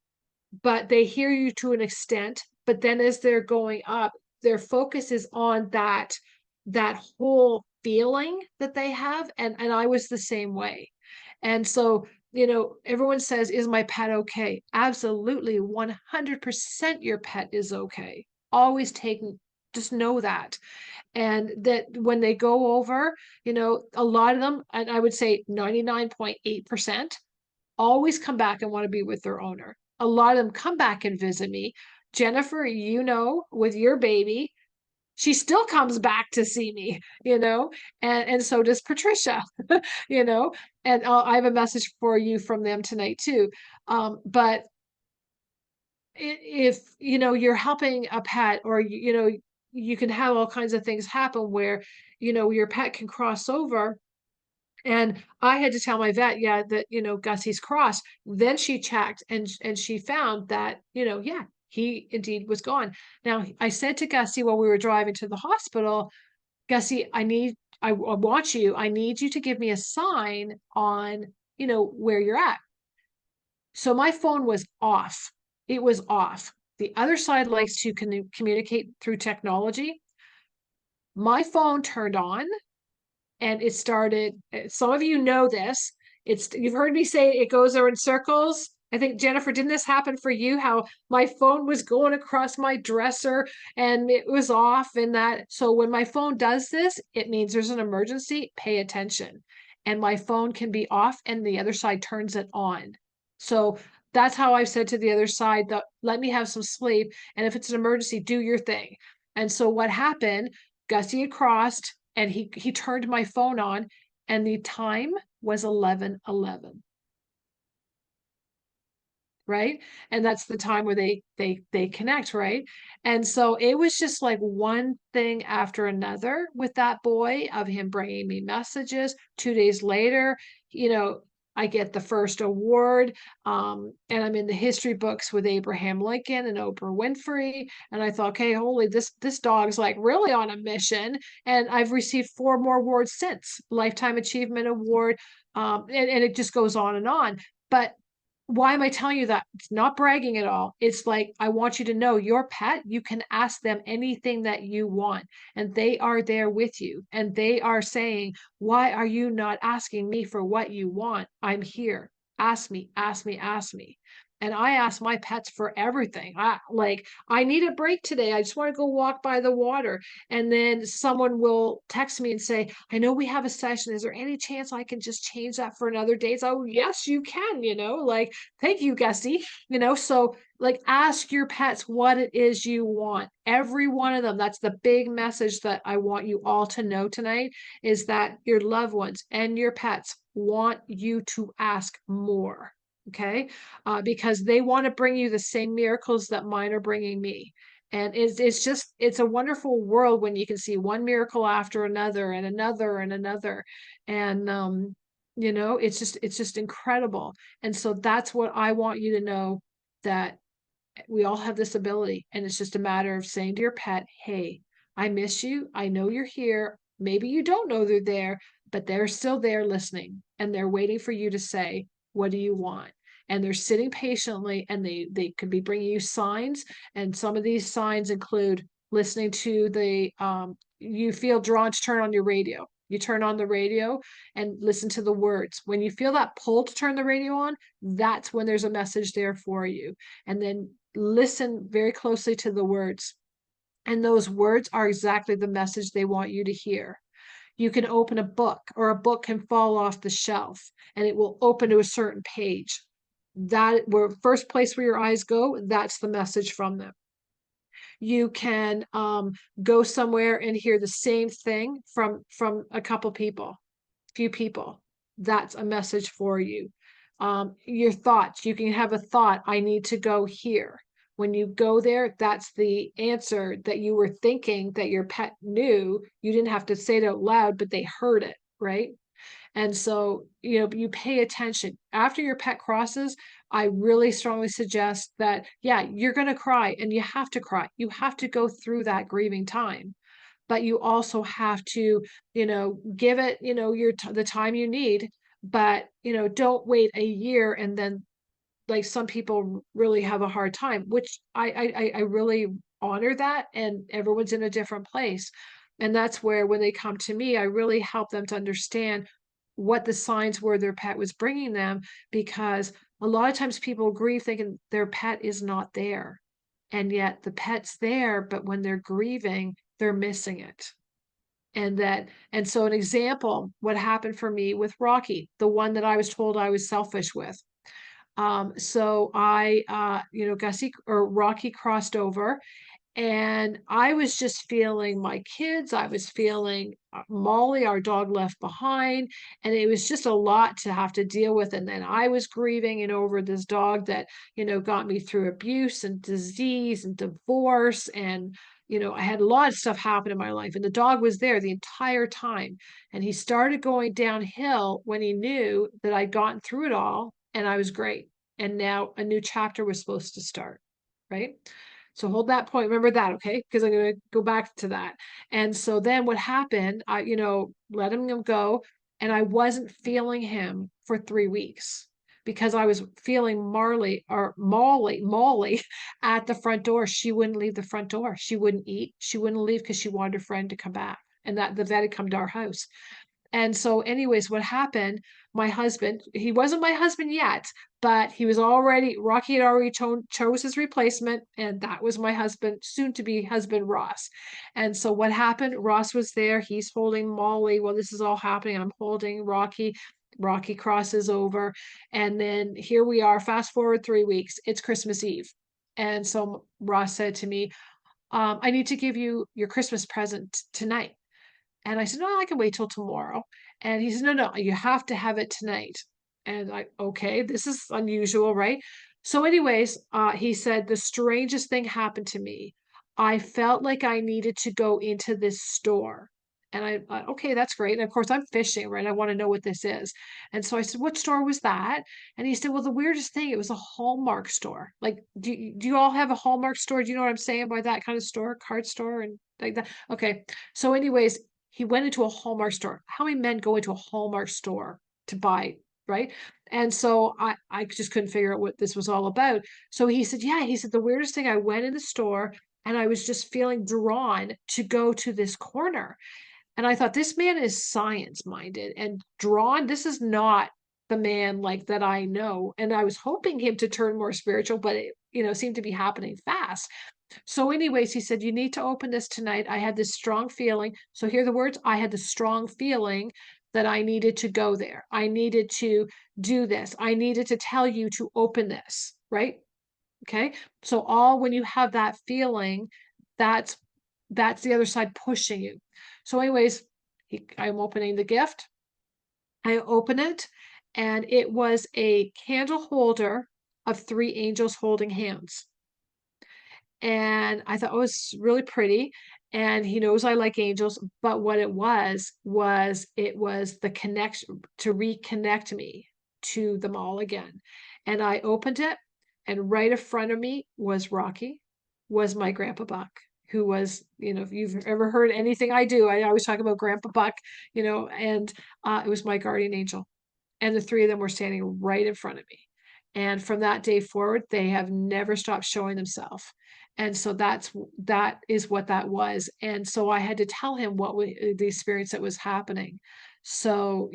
but they hear you to an extent. But then as they're going up, their focus is on that whole feeling that they have. And I was the same way. And so, everyone says, is my pet okay? Absolutely, 100% your pet is okay. Always just know that. And that when they go over, a lot of them, and I would say 99.8%, always come back and want to be with their owner. A lot of them come back and visit me. Jennifer, with your baby, she still comes back to see me, and so does Patricia, you know, and I have a message for you from them tonight too. But if, you're helping a pet, or, you can have all kinds of things happen where, your pet can cross over. And I had to tell my vet, yeah, that, Gussie's crossed. Then she checked and she found that, yeah, he indeed was gone. Now, I said to Gussie while we were driving to the hospital, Gussie, I I need you to give me a sign on, where you're at. So my phone was off. It was off. The other side likes to communicate through technology. My phone turned on and it started. Some of you know this. You've heard me say it goes in circles. I think, Jennifer, didn't this happen for you? How my phone was going across my dresser and it was off, and that. So when my phone does this, it means there's an emergency. Pay attention. And my phone can be off and the other side turns it on. So that's how I've said to the other side that let me have some sleep. And if it's an emergency, do your thing. And so what happened, Gussie had crossed and he turned my phone on and the time was 11:11. Right. And that's the time where they connect, right? And so it was just like one thing after another with that boy, of him bringing me messages. 2 days later, you know I get the first award, and I'm in the history books with Abraham Lincoln and Oprah Winfrey. And I thought, okay, holy, this dog's like really on a mission. And I've received 4 more awards since. Lifetime Achievement Award, and it just goes on and on. But why am I telling you that? It's not bragging at all. It's like, I want you to know your pet, you can ask them anything that you want, and they are there with you. And they are saying, why are you not asking me for what you want? I'm here. Ask me, ask me, ask me. And I ask my pets for everything. I need a break today. I just want to go walk by the water. And then someone will text me and say, I know we have a session. Is there any chance I can just change that for another day? So, yes, you can, like, thank you, Gussie. So like, ask your pets what it is you want. Every one of them. That's the big message that I want you all to know tonight, is that your loved ones and your pets want you to ask more. Okay. Because they want to bring you the same miracles that mine are bringing me. And it's a wonderful world when you can see one miracle after another and another and another. And, it's just incredible. And so that's what I want you to know, that we all have this ability. And it's just a matter of saying to your pet, hey, I miss you. I know you're here. Maybe you don't know they're there, but they're still there listening, and they're waiting for you to say, what do you want? And they're sitting patiently, and they could be bringing you signs. And some of these signs include listening to you feel drawn to turn on your radio. You turn on the radio and listen to the words. When you feel that pull to turn the radio on, that's when there's a message there for you. And then listen very closely to the words. And those words are exactly the message they want you to hear. You can open a book, or a book can fall off the shelf and it will open to a certain page. That where first place where your eyes go, that's the message from them. You can go somewhere and hear the same thing from a couple people, few people. That's a message for you. Your thoughts, you can have a thought, I need to go here. When you go there, that's the answer that you were thinking that your pet knew. You didn't have to say it out loud, but they heard it, right? And so, you pay attention. After your pet crosses, I really strongly suggest that, yeah, you're going to cry, and you have to cry. You have to go through that grieving time, but you also have to, give it, the time you need. But, don't wait a year and then, like, some people really have a hard time, which I really honor that, and everyone's in a different place. And that's where, when they come to me, I really help them to understand what the signs were their pet was bringing them, because a lot of times people grieve thinking their pet is not there. And yet the pet's there, but when they're grieving, they're missing it. And so, an example, what happened for me with Rocky, the one that I was told I was selfish with. So Gussie or Rocky crossed over, and I was just feeling my kids. I was feeling Molly, our dog, left behind. And it was just a lot to have to deal with. And then I was grieving, over this dog that, got me through abuse and disease and divorce. And, I had a lot of stuff happen in my life. And the dog was there the entire time. And he started going downhill when he knew that I'd gotten through it all and I was great. And now a new chapter was supposed to start. Right. So hold that point. Remember that, okay? Because I'm going to go back to that. And so then what happened, I, let him go. And I wasn't feeling him for 3 weeks because I was feeling Molly at the front door. She wouldn't leave the front door. She wouldn't eat. She wouldn't leave because she wanted her friend to come back. And that the vet had come to our house. And so, anyways, what happened? My husband, he wasn't my husband yet, but Rocky had already chose his replacement, and that was my husband, soon to be husband, Ross. And so, what happened? Ross was there. He's holding Molly. Well, this is all happening. I'm holding Rocky. Rocky crosses over. And then here we are, fast forward 3 weeks. It's Christmas Eve. And so, Ross said to me, I need to give you your Christmas present tonight. And I said, no, I can wait till tomorrow. And he said, no, you have to have it tonight. And okay, this is unusual, right? So, anyways, he said, the strangest thing happened to me. I felt like I needed to go into this store. And okay, that's great. And of course, I'm fishing, right? I want to know what this is. And so I said, what store was that? And he said, well, the weirdest thing, it was a Hallmark store. Like, do you all have a Hallmark store? Do you know what I'm saying by that kind of store, card store and like that? Okay. So, anyways, he went into a Hallmark store. How many men go into a Hallmark store to buy, right? And so I just couldn't figure out what this was all about. So he said, yeah, he said, the weirdest thing, I went in the store and I was just feeling drawn to go to this corner. And I thought, this man is science minded and drawn. This is not the man like that I know. And I was hoping him to turn more spiritual, but it, seemed to be happening fast. So, anyways, he said, you need to open this tonight. I had this strong feeling. So, here are the words. I had the strong feeling that I needed to go there. I needed to do this. I needed to tell you to open this, right? Okay. So, when you have that feeling, that's the other side pushing you. So, anyways, I'm opening the gift. I open it, and it was a candle holder of 3 angels holding hands. And I thought, oh, it's really pretty. And he knows I like angels, but what it was the connection to reconnect me to them all again. And I opened it, and right in front of me was Rocky, was my grandpa Buck. who was, if you've ever heard anything I do, I always talk about Grandpa Buck, and it was my guardian angel. And the three of them were standing right in front of me. And from that day forward, they have never stopped showing themselves. And so that is what that was. And so I had to tell him the experience that was happening. So,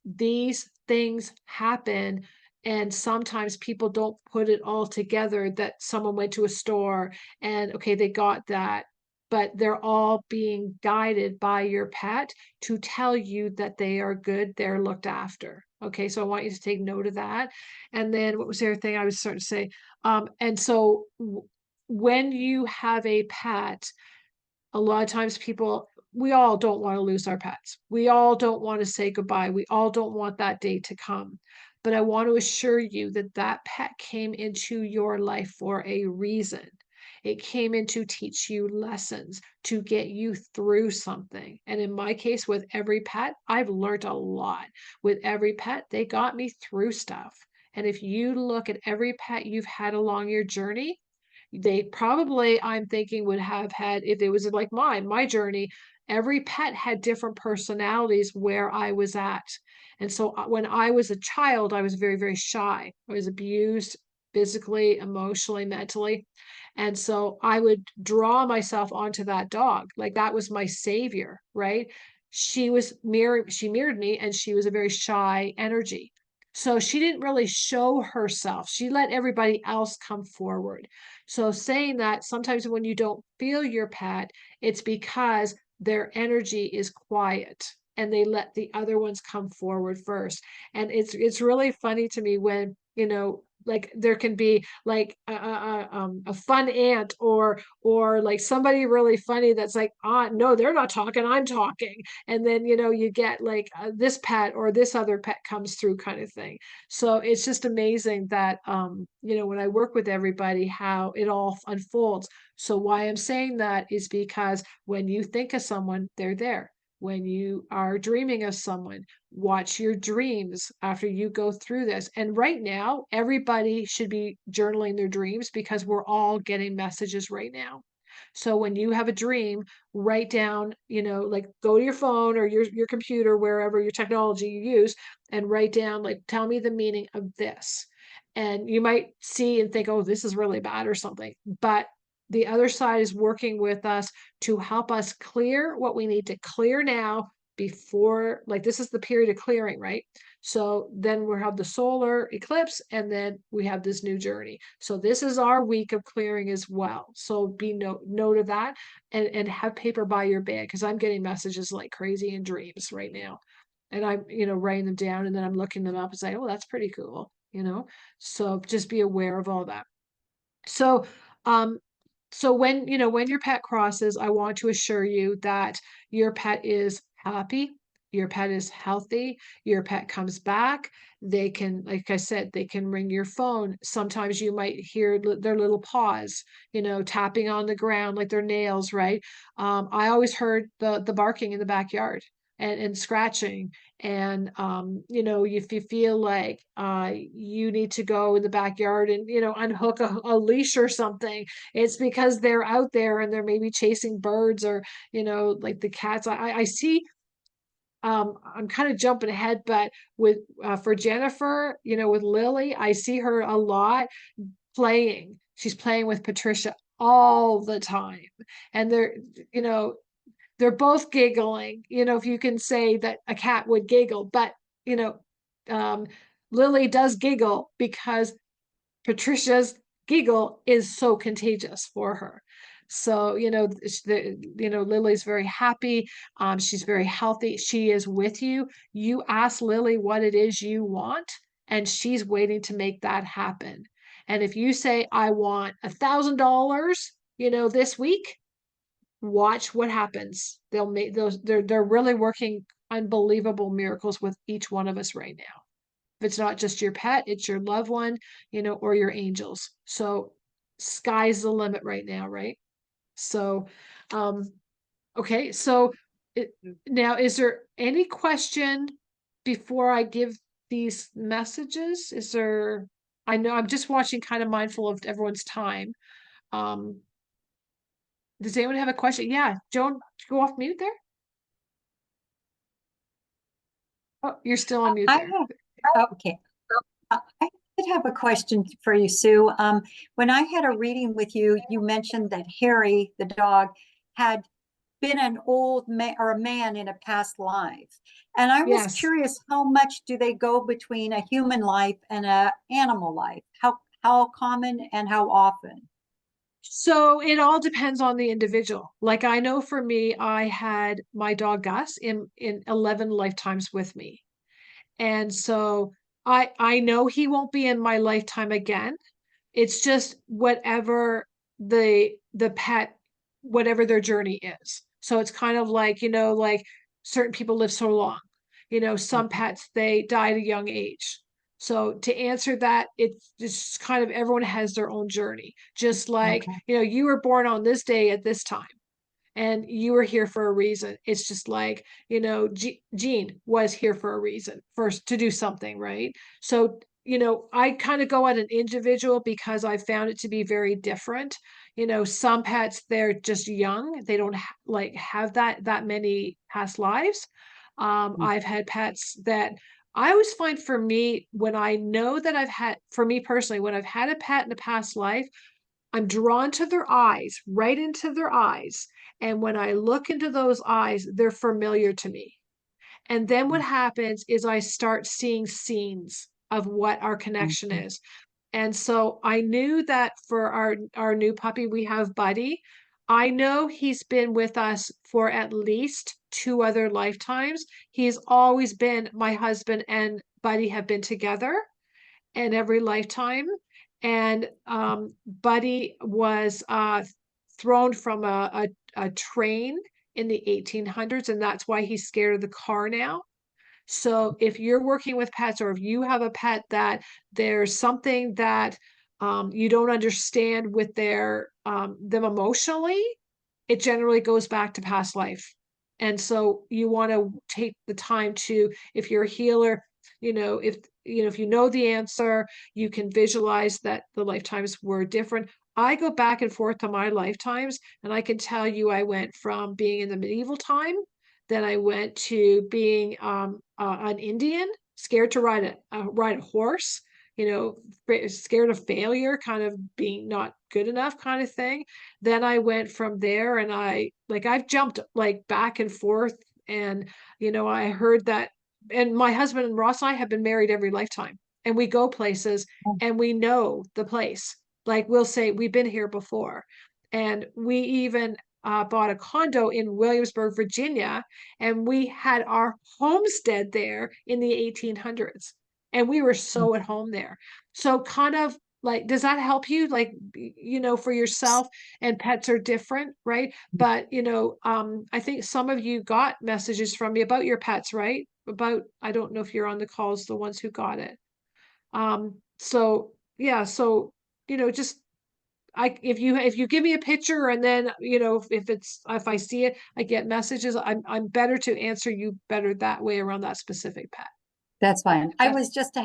these things happen, and sometimes people don't put it all together that someone went to a store and okay, they got that, but they're all being guided by your pet to tell you that they are good, they're looked after. Okay, so I want you to take note of that. And then what was the other thing I was starting to say? And so when you have a pet, a lot of times we all don't want to lose our pets. We all don't want to say goodbye. We all don't want that day to come. But I want to assure you that that pet came into your life for a reason. It came in to teach you lessons, to get you through something. And in my case, with every pet, I've learned a lot. With every pet, they got me through stuff. And if you look at every pet you've had along your journey, they probably, I'm thinking, would have had, if it was like my journey, every pet had different personalities where I was at. And so when I was a child, I was very, very shy. I was abused physically, emotionally, mentally. And so I would draw myself onto that dog. Like that was my savior, right? She mirrored me, and she was a very shy energy. So she didn't really show herself. She let everybody else come forward. So saying that sometimes when you don't feel your pet, it's because their energy is quiet and they let the other ones come forward first. And it's really funny to me when, like there can be like a fun aunt or like somebody really funny that's like, ah, no, they're not talking, I'm talking. And then, you get like this pet or this other pet comes through kind of thing. So it's just amazing that, when I work with everybody, how it all unfolds. So why I'm saying that is because when you think of someone, they're there. When you are dreaming of someone, watch your dreams after you go through this. And right now, everybody should be journaling their dreams because we're all getting messages right now. So when you have a dream, write down, like go to your phone or your computer, wherever your technology you use, and write down, like, tell me the meaning of this. And you might see and think, oh, this is really bad or something. But the other side is working with us to help us clear what we need to clear now before, like, this is the period of clearing, right? So then we'll have the solar eclipse, and then we have this new journey. So this is our week of clearing as well. So be note of that, and have paper by your bed, because I'm getting messages like crazy in dreams right now. And I'm, writing them down, and then I'm looking them up and say, oh, that's pretty cool. So just be aware of all that. So, um, so when your pet crosses, I want to assure you that your pet is happy, your pet is healthy, your pet comes back. They can, like I said, they can ring your phone. Sometimes you might hear their little paws, tapping on the ground like their nails, right? I always heard the barking in the backyard and scratching. And if you feel like you need to go in the backyard and unhook a leash or something, it's because they're out there and they're maybe chasing birds or like the cats. I see. I'm kind of jumping ahead, but with for Jennifer, with Lily, I see her a lot playing. She's playing with Patricia all the time, and you know they're both giggling, if you can say that a cat would giggle, but, you know, um, Lily does giggle because Patricia's giggle is so contagious for her. So, Lily's very happy. She's very healthy. She is with you. You ask Lily what it is you want, and she's waiting to make that happen. And if you say, I want $1,000, this week, watch what happens. They'll make those, they're really working unbelievable miracles with each one of us right now. If it's not just your pet, it's your loved one, or your angels. So sky's the limit right now, right? So, um, okay. So it, now, is there any question before I give these messages? Is there, I know I'm just watching, kind of mindful of everyone's time. Um, Does anyone have a question? Yeah, Joan, go off mute there. Oh, you're still on mute I there. have, okay. I did have a question for you, Sue. When I had a reading with you, you mentioned that Harry, the dog, had been an old man or a man in a past life. And I was Yes. curious, how much do they go between a human life and a animal life? How common and how often? So it all depends on the individual. Like I know for me, I had my dog Gus in 11 lifetimes with me. And so I know he won't be in my lifetime again. It's just whatever the pet, whatever their journey is. So it's kind of like, like certain people live so long. Some Mhm. pets, they die at a young age. So to answer that, it's just kind of everyone has their own journey. Just like, Okay. you were born on this day at this time and you were here for a reason. It's just like, Gene was here for a reason, first to do something, right? So, I kind of go at an individual because I found it to be very different. Some pets, they're just young. They don't like have that many past lives. I've had pets that I always find for me, when I know that for me personally, when I've had a pet in a past life, I'm drawn to their eyes, right into their eyes. And when I look into those eyes, they're familiar to me. And then what happens is I start seeing scenes of what our connection Mhm. is. And so I knew that for our new puppy, we have Buddy. I know he's been with us for at least two other lifetimes. He's always been my husband and Buddy have been together in every lifetime. And Buddy was thrown from a train in the 1800s, and that's why he's scared of the car now. So if you're working with pets, or if you have a pet that there's something that you don't understand with them emotionally, it generally goes back to past life. And so you want to take the time to, if you're a healer, if you know the answer, you can visualize that the lifetimes were different. I go back and forth to my lifetimes, and I can tell you I went from being in the medieval time, then I went to being an Indian, scared to ride a horse, scared of failure, kind of being not good enough kind of thing. Then I went from there, and I've jumped like back and forth. And I heard that, and my husband and Ross and I have been married every lifetime, and we go places and we know the place. Like we'll say we've been here before. And we even bought a condo in Williamsburg, Virginia, and we had our homestead there in the 1800s. And we were so at home there. So kind of like, does that help you? Like, for yourself, and pets are different, right? But, I think some of you got messages from me about your pets, right? I don't know if you're on the calls, the ones who got it. So yeah, so, just if you give me a picture, and then if I see it, I get messages, I'm better to answer you better that way around that specific pet. That's fine. I That's was just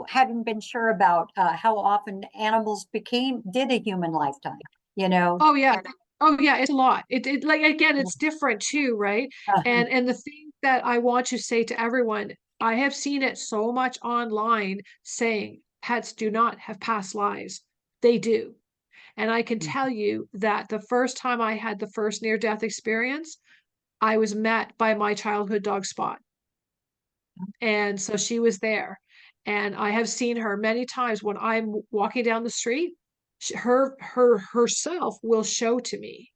hadn't been sure about how often animals did a human lifetime, you know? Oh yeah. Oh yeah, it's a lot. It like again, it's different too, right? Uh-huh. And the thing that I want to say to everyone, I have seen it so much online saying pets do not have past lives. They do. And I can tell you that the first time I had the first near-death experience, I was met by my childhood dog Spot. And so she was there. And I have seen her many times when I'm walking down the street. Her herself will show to me,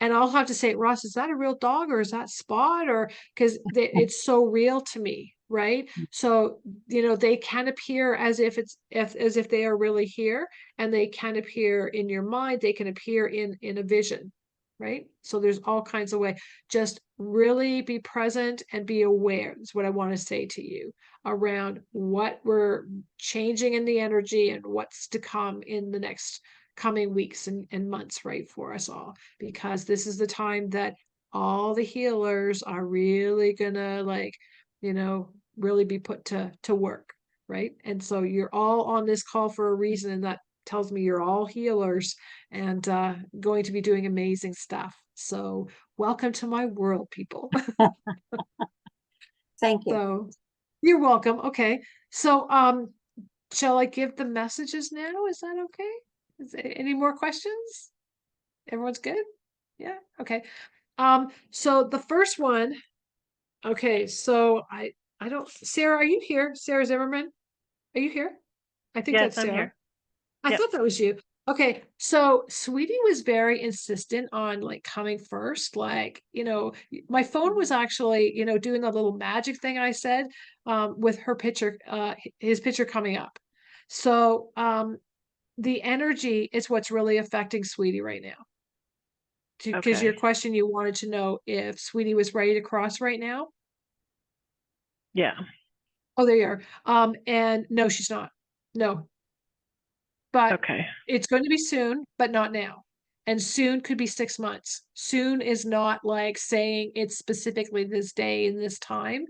and I'll have to say, Ross, is that a real dog, or is that Spot? Or because it's so real to me, right? So, they can appear as if they are really here, and they can appear in your mind, they can appear in a vision, right? So there's all kinds of way. Just really be present and be aware is what I want to say to you around what we're changing in the energy and what's to come in the next coming weeks and months, right, for us all, because this is the time that all the healers are really gonna really be put to work, right? And so you're all on this call for a reason, and that tells me you're all healers and going to be doing amazing stuff. So welcome to my world, people. Thank you. So you're welcome. Okay. So shall I give the messages now? Is that okay? Is there any more questions? Everyone's good? Yeah. Okay. So the first one, okay, so I don't Sarah, are you here? Sarah Zimmerman? Are you here? I think Yes, that's I'm Sarah. here. I Yep. thought that was you. Okay, so Sweetie was very insistent on like coming first. Like, my phone was actually, doing a little magic thing I said, with her picture, his picture coming up. So the energy is what's really affecting Sweetie right now. Because your Okay. question, you wanted to know if Sweetie was ready to cross right now. Yeah. Oh, there you are. And no, she's not. No, but Okay. it's going to be soon, but not now. And soon could be 6 months. Soon is not like saying it's specifically this day and this time.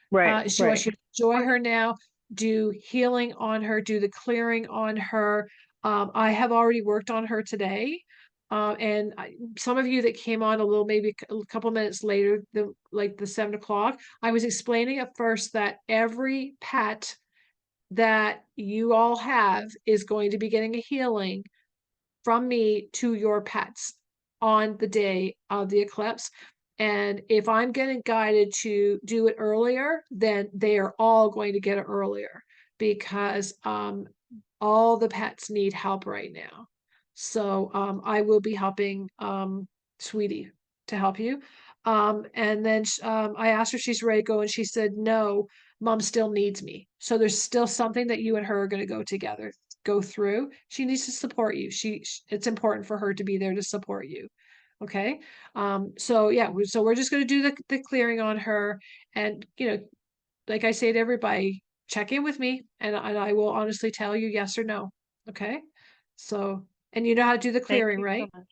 Right. She Right. wants you to enjoy her now, do healing on her, do the clearing on her. I have already worked on her today. Some of you that came on a little, maybe a couple minutes later, the 7 o'clock, I was explaining at first that every pet that you all have is going to be getting a healing from me to your pets on the day of the eclipse. And if I'm getting guided to do it earlier, then they are all going to get it earlier because all the pets need help right now. So I will be helping Sweetie to help you. And then I asked her if she's ready to go, and she said, no, Mom still needs me. So there's still something that you and her are going to go through. She needs to support you. It's important for her to be there to support you. Okay. So yeah, so we're just going to do the clearing on her. And, like I say to everybody, check in with me and I will honestly tell you yes or no. Okay. So, and you know how to do the Thank clearing, you so right? much.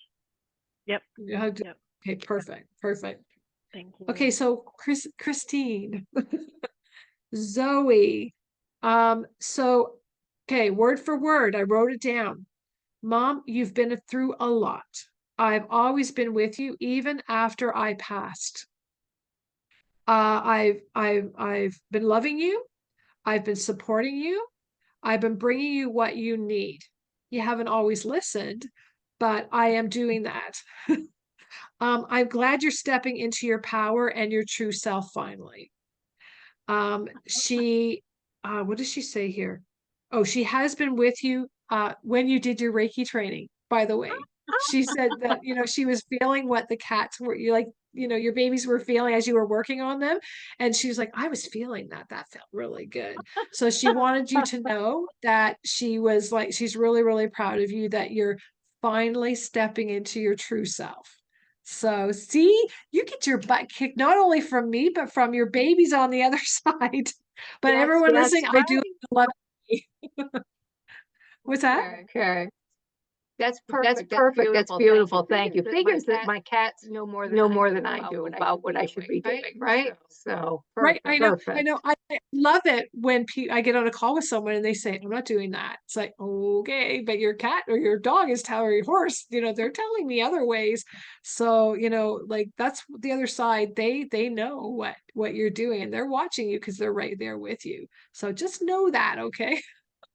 Yep. You know how to do, Yep. okay, perfect. Perfect. Thank Okay. you. So Christine, Zoe. So, okay, word for word, I wrote it down. Mom, you've been through a lot. I've always been with you, even after I passed. I've been loving you. I've been supporting you. I've been bringing you what you need. You haven't always listened, but I am doing that. I'm glad you're stepping into your power and your true self finally. She, what does she say here? Oh, she has been with you when you did your Reiki training, by the way. She said that, she was feeling what the cats were, you like, your babies were feeling as you were working on them. And she was like, I was feeling that. That felt really good. So she wanted you to know that she was like, she's really, really proud of you that you're finally stepping into your true self. So see, you get your butt kicked not only from me, but from your babies on the other side. But everyone listening, I do love it. What's that? Okay, That's that's perfect. That's beautiful. Thank you. Figures that my cats know more than I do about what I should be doing, right? So Right. I perfect. know. I love it when I get on a call with someone and they say, I'm not doing that. It's like, okay, but your cat or your dog is telling, or your horse, they're telling me other ways. So, like that's the other side. They know what you're doing and they're watching you because they're right there with you. So just know that, okay?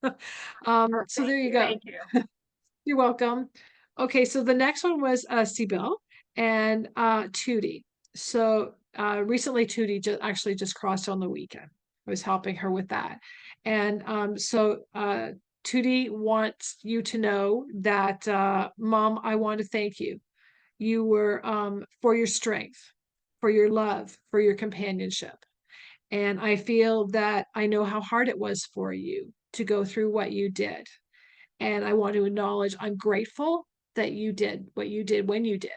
So there you go. Thank you. You're welcome. Okay, so the next one was Sibyl and Tootie. So recently Tootie actually just crossed on the weekend. I was helping her with that. And so Tootie wants you to know that Mom, I want to thank you. You were for your strength, for your love, for your companionship. And I feel that I know how hard it was for you to go through what you did. And I want to acknowledge I'm grateful that you did what you did when you did.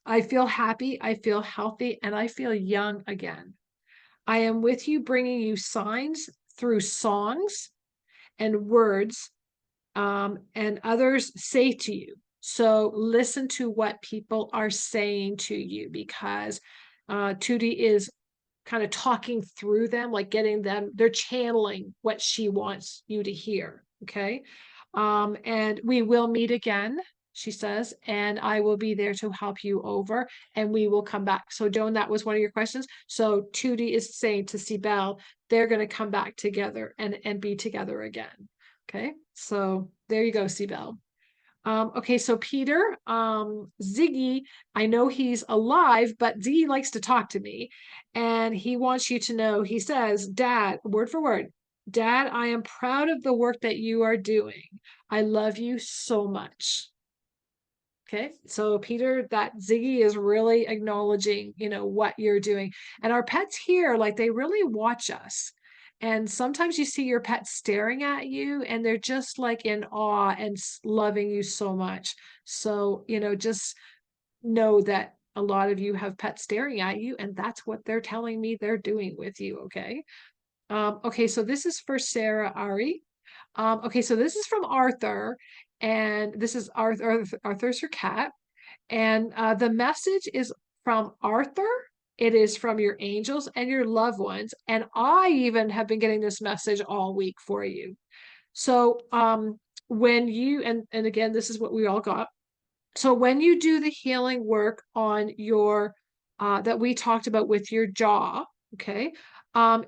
I feel happy, I feel healthy, and I feel young again. I am with you, bringing you signs through songs and words, and others say to you. So listen to what people are saying to you because Tootie is kind of talking through them, like getting them, they're channeling what she wants you to hear. Okay. And we will meet again, she says, and I will be there to help you over, and we will come back. So Joan, that was one of your questions. So Tootie is saying to Sibel, they're going to come back together and be together again. Okay, so there you go, Sibel. Okay, so Peter, Ziggy, I know he's alive, but Ziggy likes to talk to me, and he wants you to know, he says, Dad, word for word, Dad, I am proud of the work that you are doing. I love you so much. Okay, so Peter, that Ziggy is really acknowledging, what you're doing. And our pets here, like they really watch us. And sometimes you see your pet staring at you and they're just like in awe and loving you so much. So, just know that a lot of you have pets staring at you, and that's what they're telling me they're doing with you. Okay. Okay, so this is for Sarah Ari. Okay, so this is from Arthur, and this is Arthur's her cat. And the message is from Arthur. It is from your angels and your loved ones. And I even have been getting this message all week for you. So when you, and again, this is what we all got. So when you do the healing work on your, that we talked about with your jaw, okay,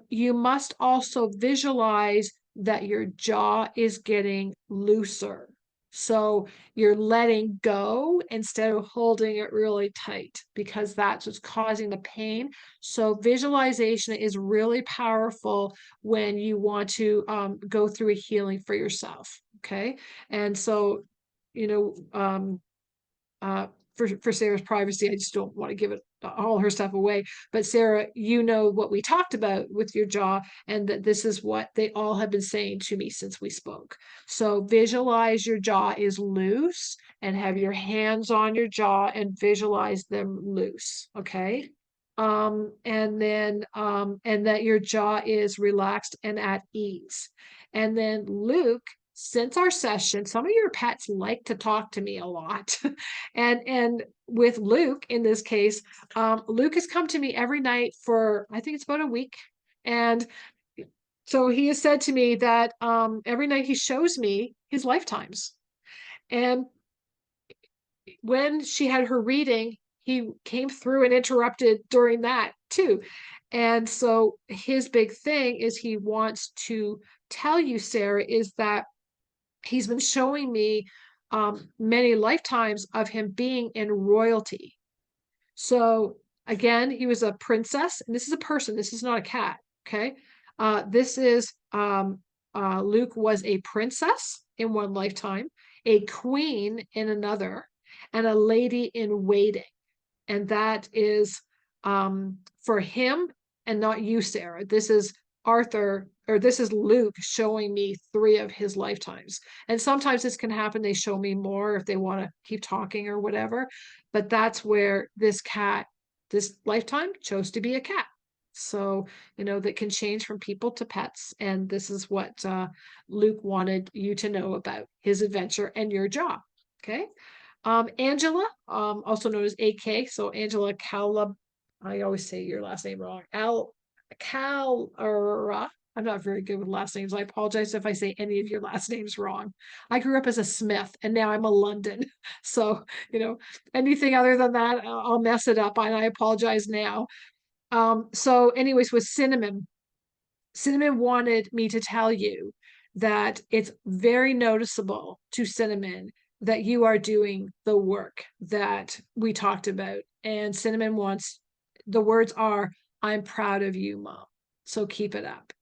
you must also visualize that your jaw is getting looser. So you're letting go instead of holding it really tight, because that's what's causing the pain. So visualization is really powerful when you want to go through a healing for yourself. Okay. And so, you know, for Sarah's privacy, I just don't want to give it all her stuff away. But Sarah, you know what we talked about with your jaw, and that this is what they all have been saying to me since we spoke. So visualize your jaw is loose and have your hands on your jaw and visualize them loose. Okay. And that your jaw is relaxed and at ease. And then Luke, since our session, some of your pets like to talk to me a lot. And with Luke, in this case, Luke has come to me every night for, I think it's about a week. And so he has said to me that every night he shows me his lifetimes. And when she had her reading, he came through and interrupted during that too. And so his big thing is he wants to tell you, Sarah, is that he's been showing me many lifetimes of him being in royalty. So again, he was a princess, and this is a person, this is not a cat. Okay. This is Luke was a princess in one lifetime, a queen in another, and a lady in waiting. And that is for him and not you, Sarah. This is Arthur, or this is Luke showing me 3 of his lifetimes. And sometimes this can happen. They show me more if they want to keep talking or whatever. But that's where this cat, this lifetime, chose to be a cat. So, that can change from people to pets. And this is what Luke wanted you to know about his adventure and your job. Okay. Angela, also known as AK. So Angela Calab, I always say your last name wrong. Calera. I'm not very good with last names. I apologize if I say any of your last names wrong. I grew up as a Smith and now I'm a London. So, anything other than that, I'll mess it up, and I apologize now. So anyways, with Cinnamon wanted me to tell you that it's very noticeable to Cinnamon that you are doing the work that we talked about. And Cinnamon wants, the words are, I'm proud of you, Mom. So keep it up.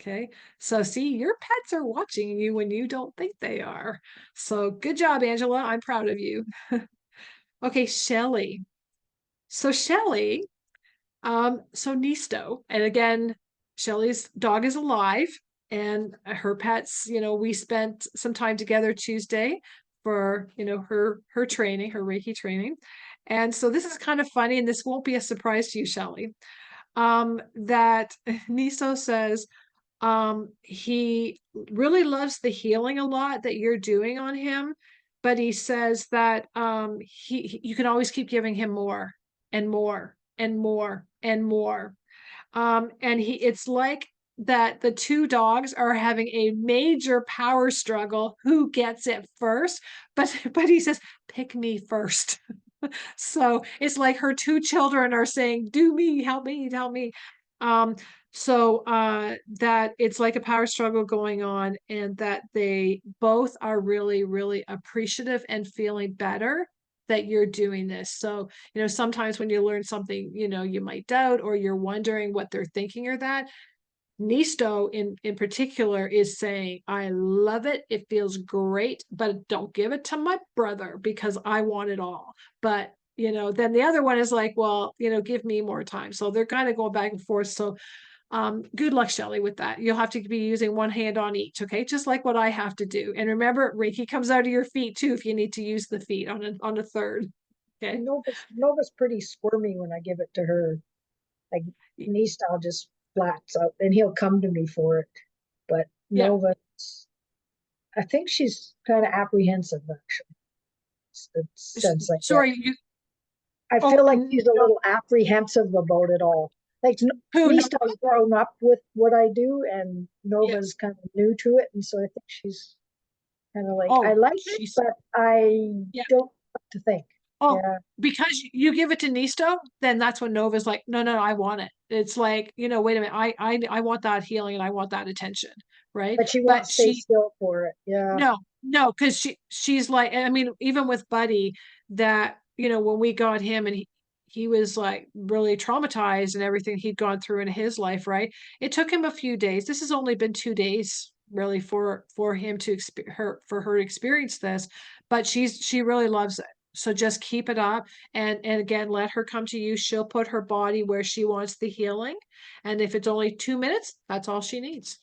Okay. So see, your pets are watching you when you don't think they are. So good job, Angela. I'm proud of you. Okay, Shelly. So Shelly, so Nisto, and again, Shelly's dog is alive, and her pets, we spent some time together Tuesday for, her training, her Reiki training. And so this is kind of funny, and this won't be a surprise to you, Shelly, that Niso says he really loves the healing a lot that you're doing on him, but he says that you can always keep giving him more and more and more and more. And it's like that the two dogs are having a major power struggle, who gets it first, but he says, "Pick me first." So, it's like her two children are saying, "Do me, help me, help me." Um, that it's like a power struggle going on, and that they both are really, really appreciative and feeling better that you're doing this. So, sometimes when you learn something, you might doubt or you're wondering what they're thinking or that. Nisto in particular is saying, "I love it. It feels great, but don't give it to my brother because I want it all." But, then the other one is like, "Well, give me more time." So they're kind of going back and forth. So, good luck, Shelley, with that. You'll have to be using one hand on each, okay? Just like what I have to do. And remember, Reiki comes out of your feet too if you need to use the feet on a third. Okay. Nova's pretty squirmy when I give it to her. Like I'll just flats out, and he'll come to me for it. But Yeah. Nova, I think she's kind of apprehensive, actually. The sense I get. Sorry, you. I Oh, feel like she's a little apprehensive about it all. Like Who? Nista's grown up with what I do, and Nova's kind of new to it, and so I think she's kind of like, I Oh, like it, she's. but I Yeah. don't know what to think. Oh, Yeah. because you give it to Nisto, then that's when Nova's like, no, no, I want it. It's like, wait a minute, I want that healing and I want that attention, right? But she won't But stay still for it. Yeah. no, because she's like, I mean, even with Buddy, that when we got him and he was like really traumatized and everything he'd gone through in his life, right? It took him a few days. This has only been 2 days really for him to for her to experience this, but she really loves it. So just keep it up, and again, let her come to you. She'll put her body where she wants the healing, and if it's only 2 minutes, that's all she needs,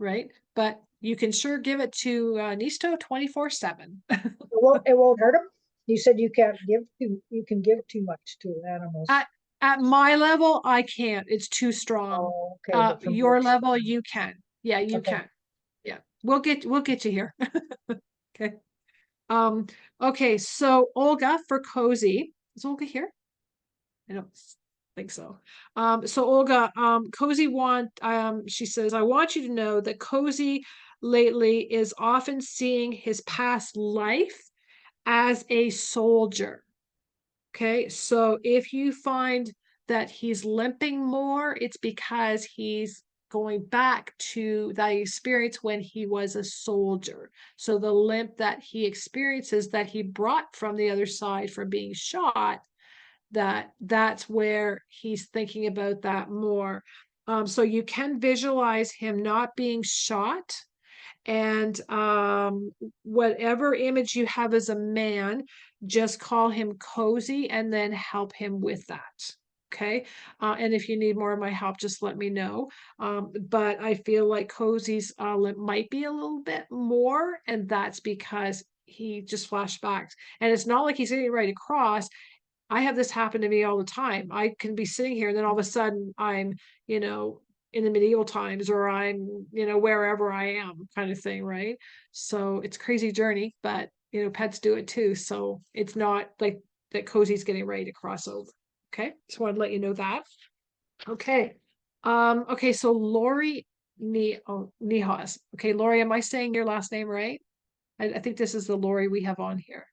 right? But you can sure give it to Nisto 24/7. It won't hurt him. You said you can give too much to animals. At my level, I can't. It's too strong. Oh, okay. But from Your yours, level, you can. Yeah, you okay. can. Yeah, we'll get you here. Okay. Okay, so Olga for Cozy. Is Olga here? I don't think so. So Olga, Cozy she says, "I want you to know that Cozy lately is often seeing his past life as a soldier." Okay, so if you find that he's limping more, it's because he's going back to that experience when he was a soldier. So the limp that he experiences that he brought from the other side from being shot, that's where he's thinking about that more. So you can visualize him not being shot, and whatever image you have as a man, just call him Cozy and then help him with that. Okay. And if you need more of my help, just let me know. But I feel like Cozy's limp might be a little bit more, and that's because he just flashbacks. And it's not like he's sitting right across. I have this happen to me all the time. I can be sitting here and then all of a sudden I'm, you know, in the medieval times, or I'm, wherever I am, kind of thing, right? So it's a crazy journey, but pets do it too. So it's not like that Cozy's getting ready to cross over. Okay. Just wanted to let you know that. Okay. Okay, so Lori Nihas. Okay, Lori, am I saying your last name right? I think this is the Lori we have on here.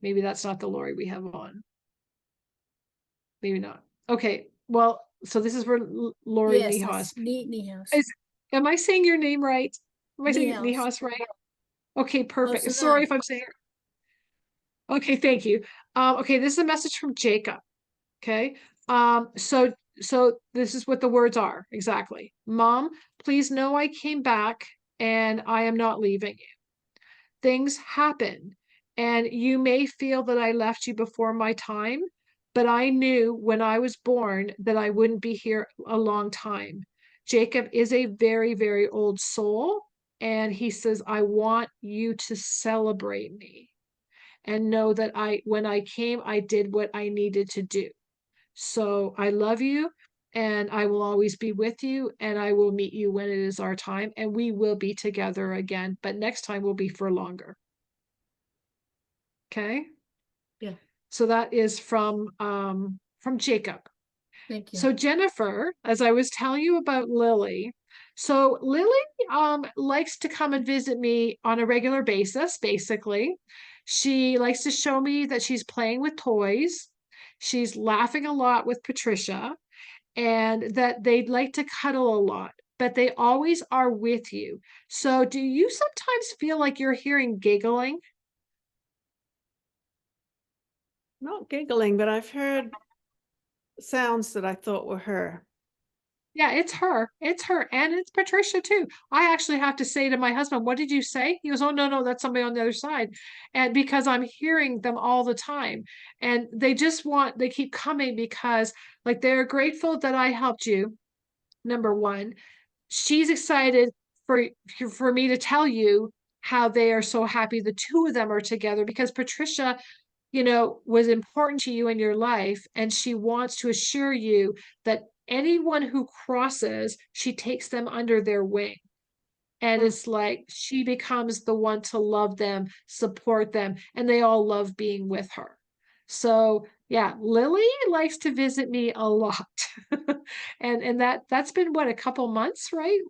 Maybe that's not the Lori we have on. Maybe not. Okay. Well, so this is for Lori Yes, Nihas. that's Nihas. Am I saying your name right? Am I saying Nihas. Nihas right? Okay, perfect. Close Sorry enough. if I'm saying. Okay, thank you. Okay, this is a message from Jacob. Okay. So this is what the words are exactly. "Mom, please know I came back and I am not leaving you. Things happen, and you may feel that I left you before my time, but I knew when I was born that I wouldn't be here a long time. Jacob is a very, very old soul, and he says, I want you to celebrate me and know that when I came, I did what I needed to do. So I love you, and I will always be with you, and I will meet you when it is our time, and we will be together again, but next time will be for longer." Okay. Yeah. So that is from Jacob. Thank you. So Jennifer, as I was telling you about Lily, so Lily likes to come and visit me on a regular basis, basically. She likes to show me that she's playing with toys. She's laughing a lot with Patricia, and that they like to cuddle a lot, but they always are with you. So do you sometimes feel like you're hearing giggling? Not giggling, but I've heard sounds that I thought were her. Yeah, it's her. It's her. And it's Patricia too. I actually have to say to my husband, what did you say? He goes, oh, no, no, that's somebody on the other side. And because I'm hearing them all the time. And they keep coming because like they're grateful that I helped you. Number one, she's excited for for me to tell you how they are so happy the two of them are together because Patricia, was important to you in your life. And she wants to assure you that anyone who crosses, she takes them under their wing. And Mm. it's like she becomes the one to love them, support them, and they all love being with her. So yeah, Lily likes to visit me a lot. And that's been what, a couple months, right?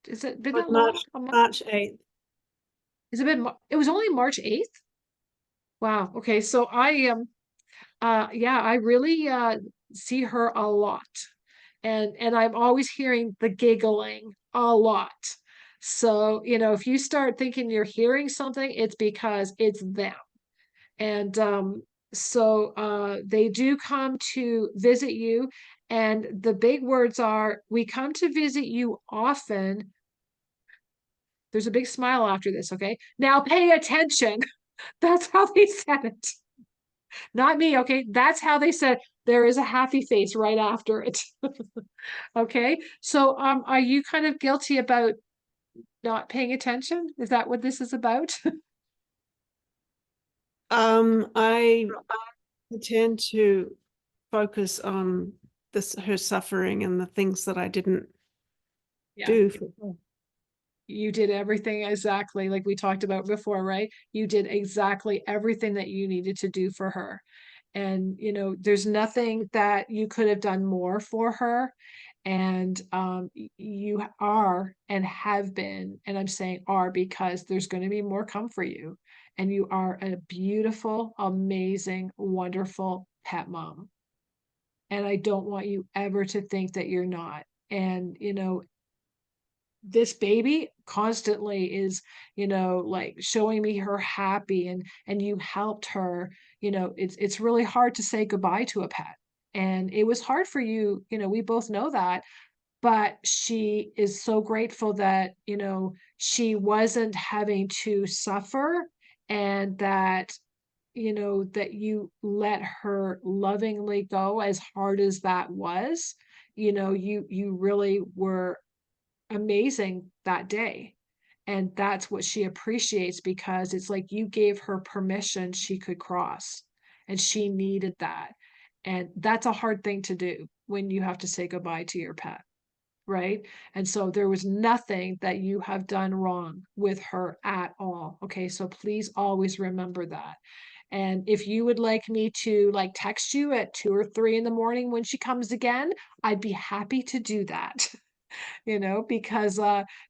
Is it been But that long? A month? March 8th. Has it been it was only March 8th? Wow. Okay. So yeah, I really see her a lot. And I'm always hearing the giggling a lot. So, if you start thinking you're hearing something, it's because it's them. And so they do come to visit you. And the big words are, we come to visit you often. There's a big smile after this, okay? Now pay attention. That's how they said it. Not me, okay? That's how they said there is a happy face right after it. Okay. So are you kind of guilty about not paying attention? Is that what this is about? I tend to focus on her suffering and the things that I didn't Yeah. do for her. You did everything exactly like we talked about before, right? You did exactly everything that you needed to do for her. And, there's nothing that you could have done more for her. And you are and have been, and I'm saying are because there's going to be more come for you. And you are a beautiful, amazing, wonderful pet mom. And I don't want you ever to think that you're not. And, this baby constantly is, like showing me her happy, and you helped her. It's really hard to say goodbye to a pet. And it was hard for you, we both know that. But she is so grateful that, she wasn't having to suffer, and that, that you let her lovingly go, as hard as that was. You really were amazing that day. And that's what she appreciates, because it's like you gave her permission she could cross, and she needed that. And that's a hard thing to do when you have to say goodbye to your pet, right? And so there was nothing that you have done wrong with her at all. Okay, so please always remember that. And if you would like me to like text you at 2 or 3 in the morning when she comes again, I'd be happy to do that. Because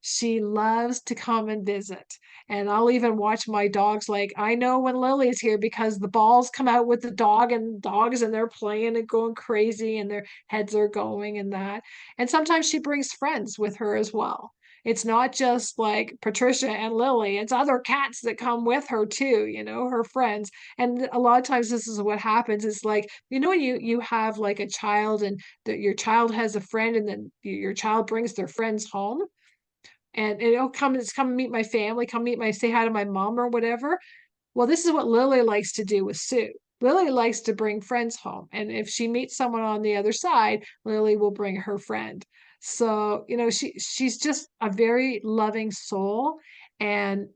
she loves to come and visit. And I'll even watch my dogs. Like, I know when Lily's here because the balls come out with the dog and dogs, and they're playing and going crazy, and their heads are going and that. And sometimes she brings friends with her as well. It's not just like Patricia and Lily, it's other cats that come with her too, her friends. And a lot of times this is what happens. It's like, you have like a child, and that your child has a friend, and then your child brings their friends home, and it'll come meet my family, say hi to my mom or whatever. Well, this is what Lily likes to do with Sue. Lily likes to bring friends home, and if she meets someone on the other side, Lily will bring her friend. So, she's just a very loving soul. And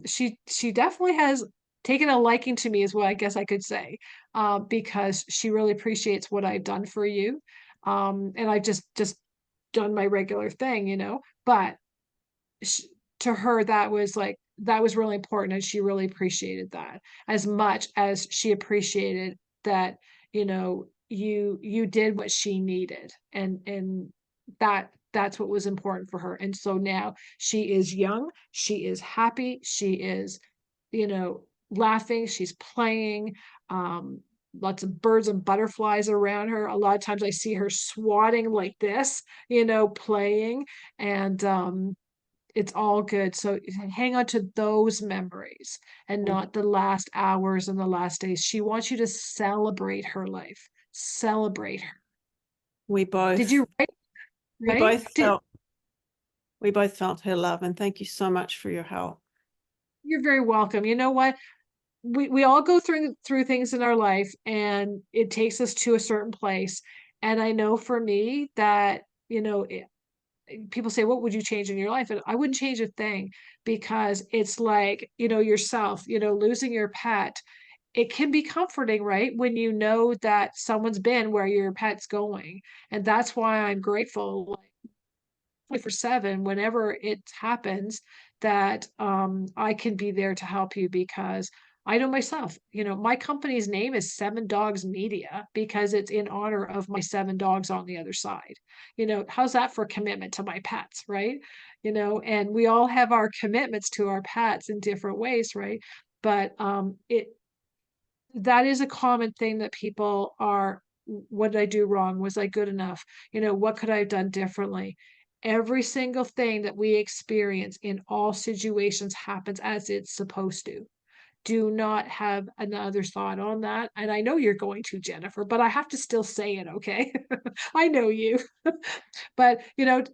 she definitely has taken a liking to me, is what I guess I could say, because she really appreciates what I've done for you. And I just done my regular thing, but sh to her, that was really important, and she really appreciated that as much as she appreciated that, you did what she needed, and that's what was important for her. And so now she is young, she is happy, she is, laughing, she's playing, lots of birds and butterflies around her. A lot of times I see her swatting like this, playing, and it's all good. So hang on to those memories and not the last hours and the last days. She wants you to celebrate her life. Celebrate her. We both, Did you write? we Right? both felt, we both felt her love, and thank you so much for your help. You're very welcome. You know what? We all go through things in our life, and it takes us to a certain place. And I know for me that, people say, what would you change in your life? And I wouldn't change a thing, because it's like, yourself, losing your pet. It can be comforting, right? When you know that someone's been where your pet's going. And that's why I'm grateful, like 24/7, whenever it happens, that I can be there to help you, because I know myself, my company's name is Seven Dogs Media, because it's in honor of my seven dogs on the other side. How's that for commitment to my pets, right? And we all have our commitments to our pets in different ways, right? But that is a common thing that people are, what did I do wrong? Was I good enough? What could I have done differently? Every single thing that we experience in all situations happens as it's supposed to. Do not have another thought on that. And I know you're going to, Jennifer, but I have to still say it, okay? I know you. But,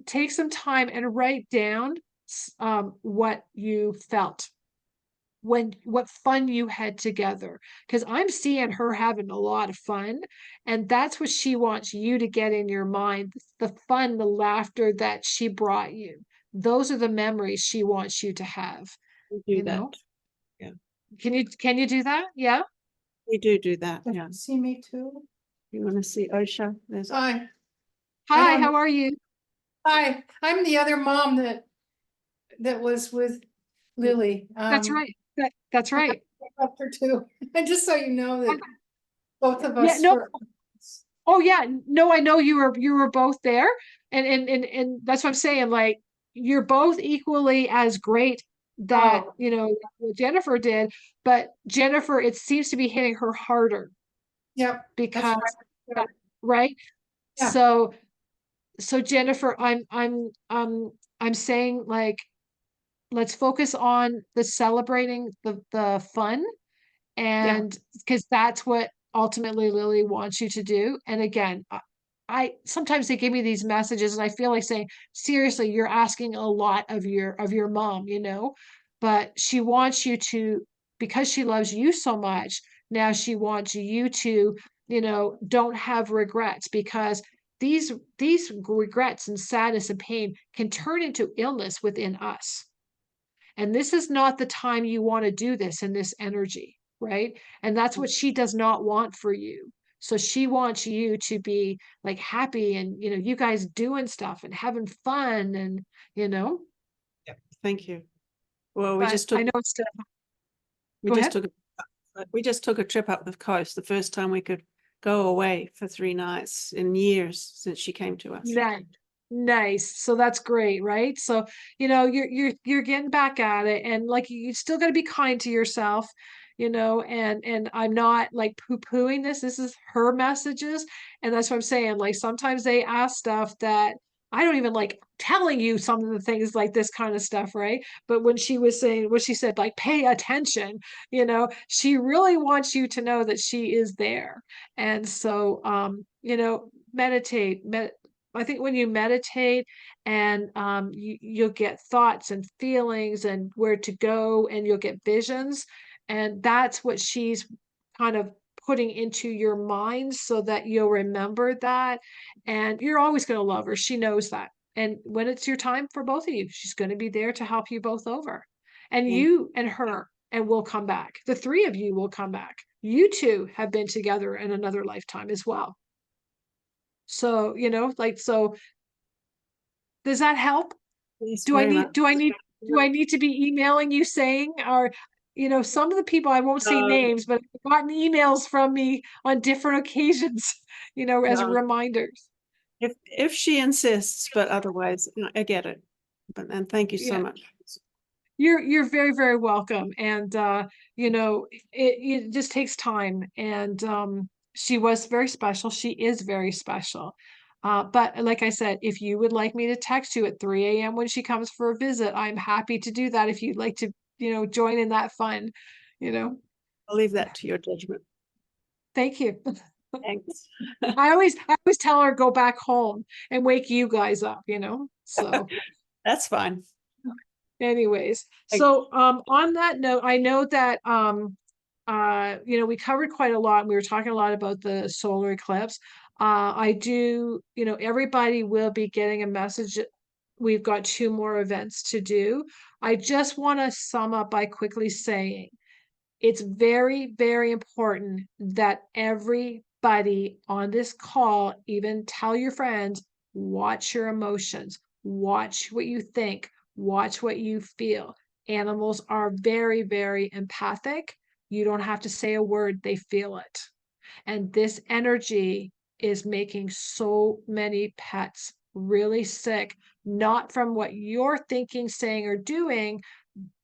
take some time and write down what you felt, what fun you had together, because I'm seeing her having a lot of fun, and that's what she wants you to get in your mind, the fun, the laughter that she brought you. Those are the memories she wants you to have. We you do that. know Yeah, can you do that? Yeah. we do that. Yeah. See me too? You want to see Osha? There's Hi, Hi, don't- how are you? hi, I'm the other mom that was with Lily. That's right. That's right. I loved her too. And just so you know that both of Yeah, us no. were. Oh yeah, no, I know you were both there, and that's what I'm saying. Like, you're both equally as great that Oh. what Jennifer did, but Jennifer, it seems to be hitting her harder, Yep, because right. right. Yeah. So Jennifer, I'm saying, like, let's focus on the celebrating the fun, and because that's what ultimately Lily wants you to do. And again, I sometimes they give me these messages and I feel like saying, seriously, you're asking a lot of your mom, but she wants you to, because she loves you so much. Now she wants you to, don't have regrets, because these regrets and sadness and pain can turn into illness within us. And this is not the time you want to do this in this energy, right? And that's what she does not want for you. So she wants you to be like happy, and you guys doing stuff and having fun, and Thank you. Well, we but just took I know it's still. we Go just ahead. took a trip up the coast. The first time we could go away for 3 nights in years since she came to us. Nice. So that's great, right? So, you're getting back at it, and like, you still got to be kind to yourself, and I'm not like poo-pooing this. This is her messages, and that's what I'm saying. Like, sometimes they ask stuff that I don't even like telling you some of the things, like this kind of stuff, right? But when she was saying what she said, like, pay attention, she really wants you to know that she is there. And so, meditate. I think when you meditate, and you'll get thoughts and feelings and where to go, and you'll get visions. And that's what she's kind of putting into your mind, so that you'll remember that. And you're always going to love her. She knows that. And when it's your time for both of you, she's going to be there to help you both over. And you and her, and we'll come back. The three of you will come back. You two have been together in another lifetime as well. So, so does that help? Yes, Do I very much. need to be emailing you saying, or you know, some of the people, I won't say No. names, but have gotten emails from me on different occasions, you know, as No. reminders. If she insists, but otherwise, I get it. But and thank you so Yeah. much. You're very, very welcome. And you know, it just takes time. And she was very special. She is very special. But like I said, if you would like me to text you at 3 a.m. when she comes for a visit, I'm happy to do that if you'd like to, you know, join in that fun, you know. I'll leave that to your judgment. Thank you. Thanks. I always tell her go back home and wake you guys up, you know. So That's fine. anyways, Thank so on that note, I know that you know, we covered quite a lot. We were talking a lot about the solar eclipse. I do, you know, everybody will be getting a message. We've got 2 more events to do. I just want to sum up by quickly saying it's very, very important that everybody on this call, even tell your friends, watch your emotions, watch what you think, watch what you feel. Animals are very, very empathic. You don't have to say a word, they feel it. And this energy is making so many pets really sick, not from what you're thinking, saying, or doing,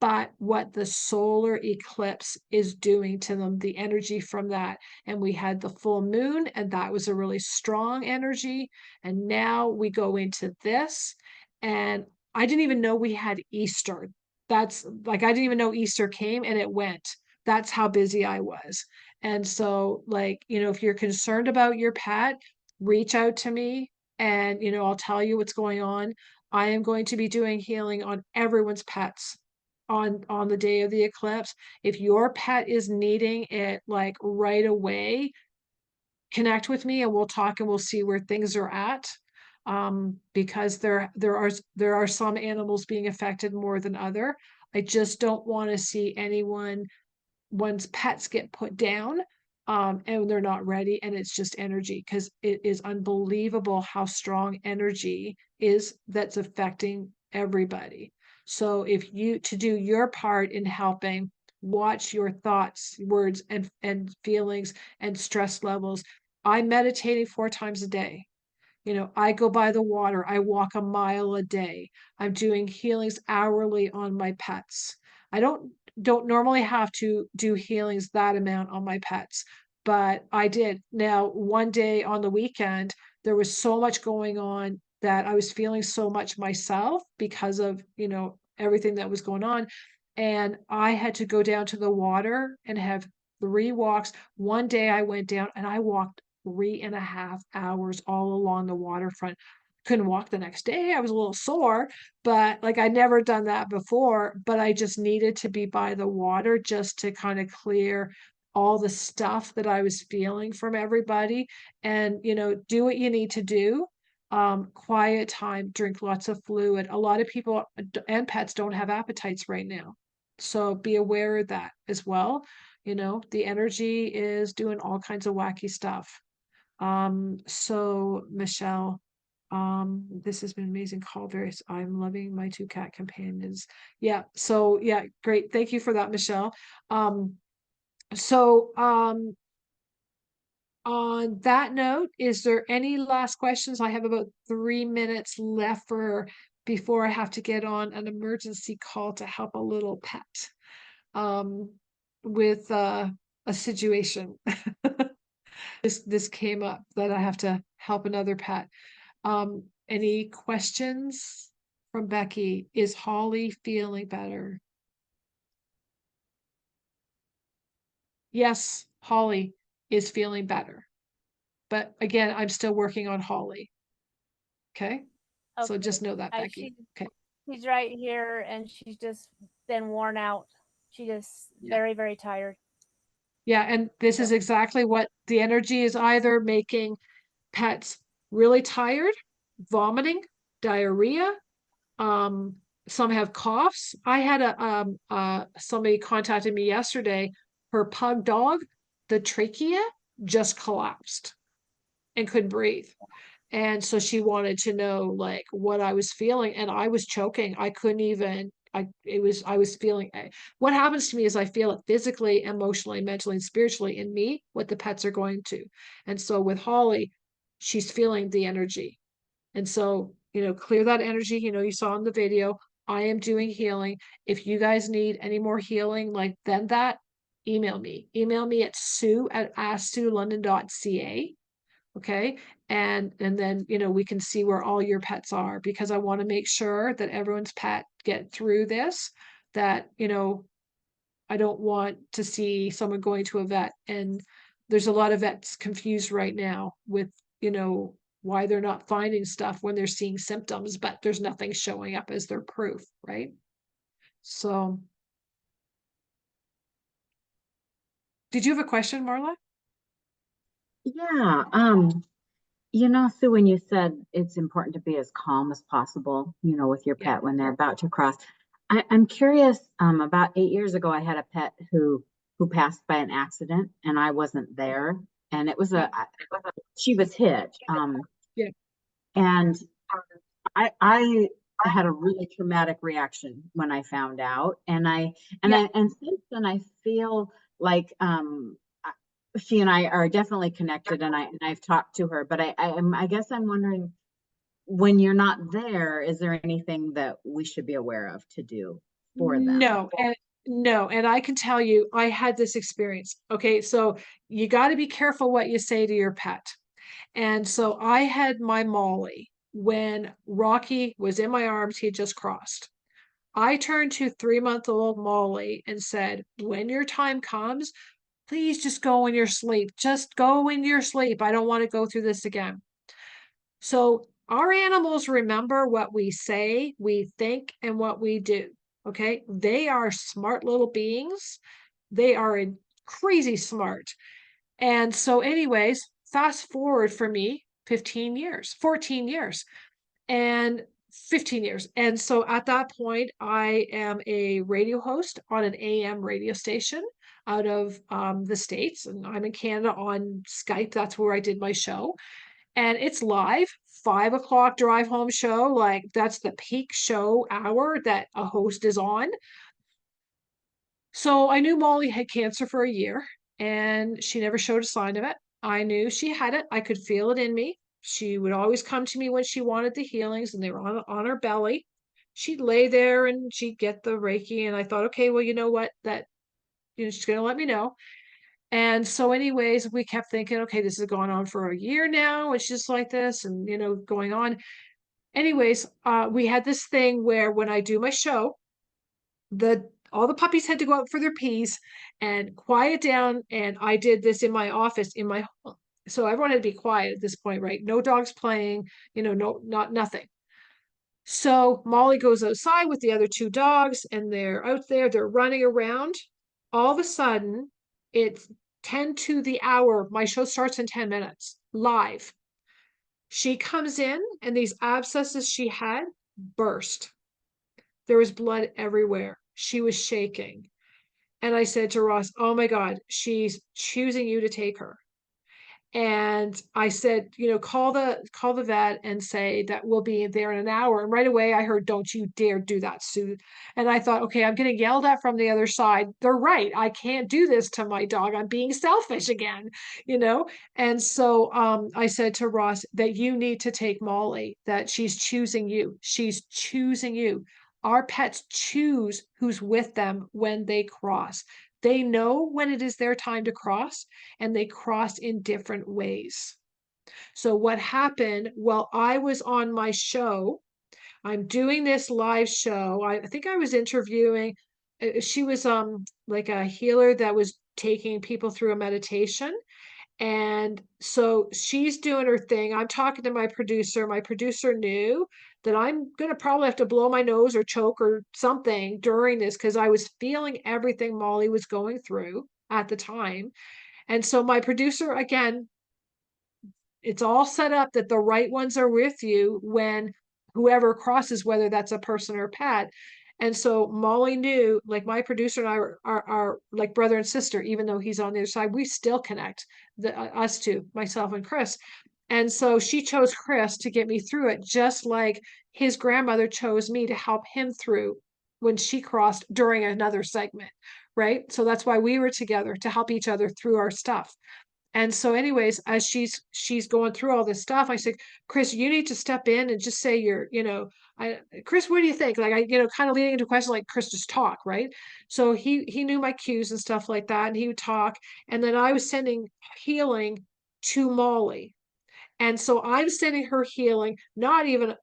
but what the solar eclipse is doing to them, the energy from that. And we had the full moon, and that was a really strong energy. And now we go into this, and I didn't even know we had Easter. That's like, I didn't even know Easter came and it went. That's how busy I was. And so, like, you know, if you're concerned about your pet, reach out to me and, you know, I'll tell you what's going on. I am going to be doing healing on everyone's pets on the day of the eclipse. If your pet is needing it like right away, connect with me and we'll talk and we'll see where things are at. Because there are some animals being affected more than other. I just don't want to see one's pets get put down and they're not ready and it's just energy, because it is unbelievable how strong energy is that's affecting everybody. So if you to do your part in helping, watch your thoughts, words, and feelings and stress levels. I'm meditating 4 times a day. You know, I go by the water, I walk a mile a day. I'm doing healings hourly on my pets. I don't normally have to do healings that amount on my pets, but I did. Now, one day on the weekend, there was so much going on that I was feeling so much myself because of, you know, everything that was going on. And I had to go down to the water and have 3 walks. One day I went down and I walked 3.5 hours all along the waterfront. Couldn't walk the next day. I was a little sore, but like I'd never done that before. But I just needed to be by the water just to kind of clear all the stuff that I was feeling from everybody. And, you know, do what you need to do. Quiet time, drink lots of fluid. A lot of people and pets don't have appetites right now. So be aware of that as well. You know, the energy is doing all kinds of wacky stuff. So Michelle, this has been amazing call. Various, I'm loving my 2 cat companions. Yeah. So yeah, great. Thank you for that, Michelle. So on that note, is there any last questions? I have about 3 minutes left before I have to get on an emergency call to help a little pet with a situation. This came up that I have to help another pet. Any questions from Becky? Is Holly feeling better? Yes, Holly is feeling better. But again, I'm still working on Holly. Okay? So Okay. just know that, Becky. Okay. She's right here and she's just been worn out. She just very, very tired. Yeah, and this is exactly what the energy is, either making pets really tired, vomiting, diarrhea. Some have coughs. I had somebody contacted me yesterday. Her pug dog, the trachea just collapsed and couldn't breathe. And so she wanted to know like what I was feeling, and I was choking. I couldn't even I was feeling, what happens to me is I feel it physically, emotionally, mentally, and spiritually in me, what the pets are going to. And so with Holly, she's feeling the energy. And so, clear that energy, you saw in the video, I am doing healing. If you guys need any more healing like than that, email me. Email me at sue@asksuelondon.ca. Okay. And then, we can see where all your pets are, because I want to make sure that everyone's pet get through this, that, I don't want to see someone going to a vet, and there's a lot of vets confused right now with, why they're not finding stuff when they're seeing symptoms, but there's nothing showing up as their proof, right? So, did you have a question, Marla? Yeah, Sue, when you said it's important to be as calm as possible, with your Yeah. pet when they're about to cross, I'm curious, about 8 years ago, I had a pet who passed by an accident and I wasn't there. And it was she was hit. Yeah. And I had a really traumatic reaction when I found out. And since then I feel like, she and I are definitely connected, and I've talked to her, but I guess I'm wondering, when you're not there, is there anything that we should be aware of to do for them? No, and I can tell you, I had this experience. Okay, so you got to be careful what you say to your pet. And so I had my Molly when Rocky was in my arms, he had just crossed. I turned to 3-month-old Molly and said, when your time comes, please just go in your sleep. Just go in your sleep. I don't want to go through this again. So our animals remember what we say, we think, and what we do. Okay. They are smart little beings. They are crazy smart. And so, anyways, fast forward for me 15 years, 14 years, and 15 years. And so at that point, I am a radio host on an AM radio station out of the States. And I'm in Canada on Skype. That's where I did my show. And it's live, 5 o'clock drive home show. Like, that's the peak show hour that a host is on. So I knew Molly had cancer for a year and she never showed a sign of it. I knew she had it. I could feel it in me. She would always come to me when she wanted the healings, and they were on her belly. She'd lay there and she'd get the Reiki. And I thought, okay, well, you know what? That, she's going to let me know. And so, anyways, we kept thinking, okay, this has gone on for a year now. It's just like this, and, going on. Anyways, we had this thing where when I do my show, all the puppies had to go out for their pees and quiet down. And I did this in my office, so everyone had to be quiet at this point, right? No dogs playing, nothing. So Molly goes outside with the other two dogs and they're out there, they're running around. All of a sudden, it's 10 to the hour. My show starts in 10 minutes live. She comes in and these abscesses she had burst. There was blood everywhere. She was shaking. And I said to Ross, oh my God, she's choosing you to take her. And I said, call the vet and say that we'll be there in an hour. And right away I heard, don't you dare do that, Sue. And I thought, okay, I'm getting yelled at from the other side. They're right. I can't do this to my dog. I'm being selfish again, And so I said to Ross that you need to take Molly, that she's choosing you. She's choosing you. Our pets choose who's with them when they cross. They know when it is their time to cross, and they cross in different ways. So what happened while I was on my show, I'm doing this live show. I think I was interviewing, she was like a healer that was taking people through a meditation. And so she's doing her thing. I'm talking to my producer. My producer knew that I'm going to probably have to blow my nose or choke or something during this, because I was feeling everything Molly was going through at the time. And so my producer, again, it's all set up that the right ones are with you when whoever crosses, whether that's a person or pet. And so Molly knew, like, my producer and I are like brother and sister, even though he's on the other side, we still connect, us two, myself and Chris. And so she chose Chris to get me through it, just like his grandmother chose me to help him through when she crossed during another segment, right? So that's why we were together to help each other through our stuff. And so anyways, as she's going through all this stuff, I said, Chris, you need to step in and just say Chris, what do you think? Like kind of leading into a question, like Chris, just talk, right? So he knew my cues and stuff like that, and he would talk. And then I was sending healing to Molly. And so I'm sending her healing, not even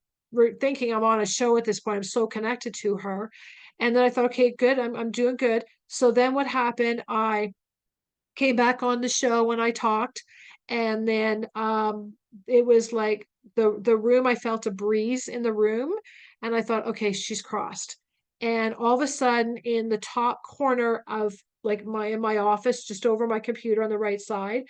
thinking I'm on a show at this point. I'm so connected to her. And then I thought, okay, good, I'm doing good. So then what happened? I came back on the show when I talked, and then it was like the room, I felt a breeze in the room, and I thought, okay, she's crossed. And all of a sudden, in the top corner of like my office, just over my computer on the right side,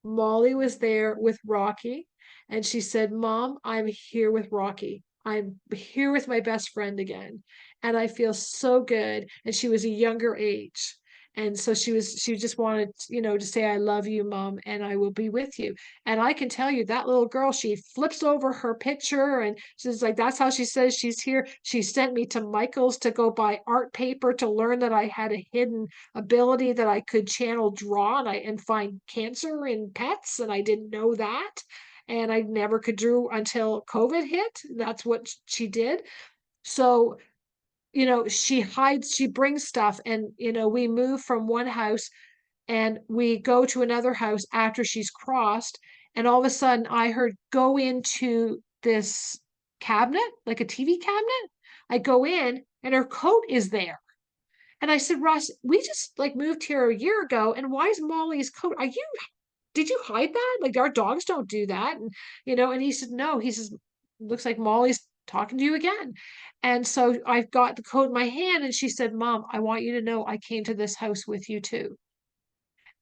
Molly was there with Rocky, and she said, Mom, I'm here with Rocky. I'm here with my best friend again. And I feel so good. And she was a younger age. And so she just wanted, to say, I love you, Mom, and I will be with you. And I can tell you that little girl, she flips over her picture and she's like, that's how she says she's here. She sent me to Michael's to go buy art paper to learn that I had a hidden ability that I could channel draw and find cancer in pets, and I didn't know that. And I never could draw until COVID hit. That's what she did. So she brings stuff, and we move from one house and we go to another house after she's crossed, and all of a sudden I heard, go into this cabinet, like a TV cabinet. I go in and her coat is there. And I said, Ross, we just like moved here a year ago, and why is Molly's coat? Did you hide that? Like our dogs don't do that. And and he said, no. He says, looks like Molly's talking to you again. And so I've got the coat in my hand, and she said, Mom, I want you to know I came to this house with you too.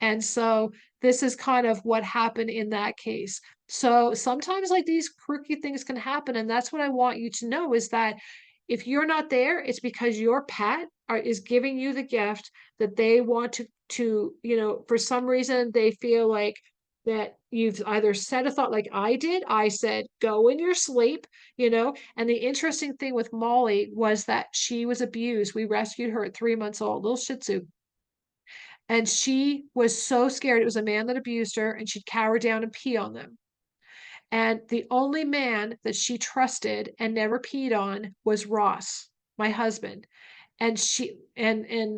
And so this is kind of what happened in that case. So sometimes like these quirky things can happen. And that's what I want you to know, is that if you're not there, it's because your pet is giving you the gift that they want to, for some reason they feel like that you've either said a thought like I did. I said, go in your sleep, and the interesting thing with Molly was that she was abused. We rescued her at 3 months old, little Shih Tzu. And she was so scared. It was a man that abused her, and she'd cower down and pee on them. And the only man that she trusted and never peed on was Ross, my husband. And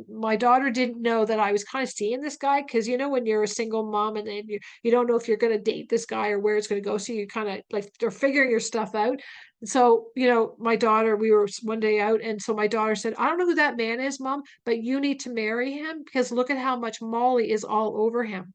my daughter didn't know that I was kind of seeing this guy, because when you're a single mom and then you don't know if you're going to date this guy or where it's going to go, so you kind of like they're figuring your stuff out. So my daughter, we were one day out, and so my daughter said, I don't know who that man is, Mom, but you need to marry him, because look at how much Molly is all over him.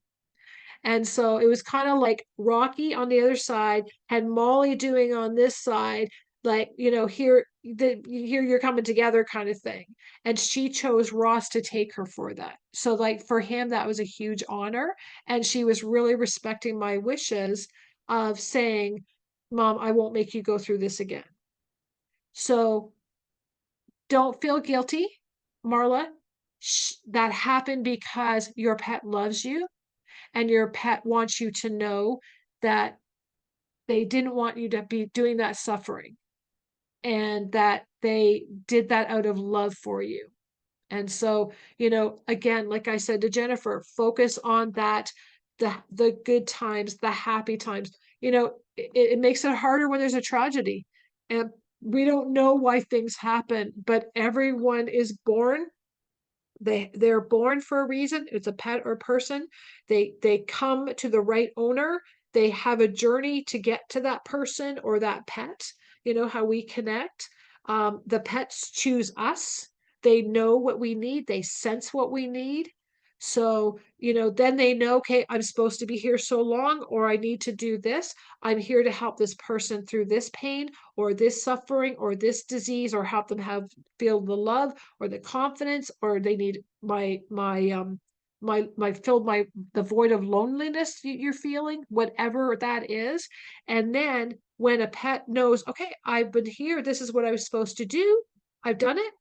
And so it was kind of like Rocky on the other side had Molly doing on this side, like, here you're coming together kind of thing. And she chose Ross to take her for that. So like for him, that was a huge honor. And she was really respecting my wishes of saying, Mom, I won't make you go through this again. So don't feel guilty, Marla. That happened because your pet loves you, and your pet wants you to know that they didn't want you to be doing that suffering, and that they did that out of love for you. And so, again, like I said to Jennifer, focus on that, the good times, the happy times. It makes it harder when there's a tragedy, and we don't know why things happen, but everyone is born. They're born for a reason. It's a pet or person. They come to the right owner. They have a journey to get to that person or that pet. How we connect. The pets choose us. They know what we need. They sense what we need. So, then they know, okay, I'm supposed to be here so long, or I need to do this. I'm here to help this person through this pain or this suffering or this disease, or help them feel the love or the confidence, or they need the void of loneliness you're feeling, whatever that is. And then when a pet knows, okay, I've been here, this is what I was supposed to do, I've done it,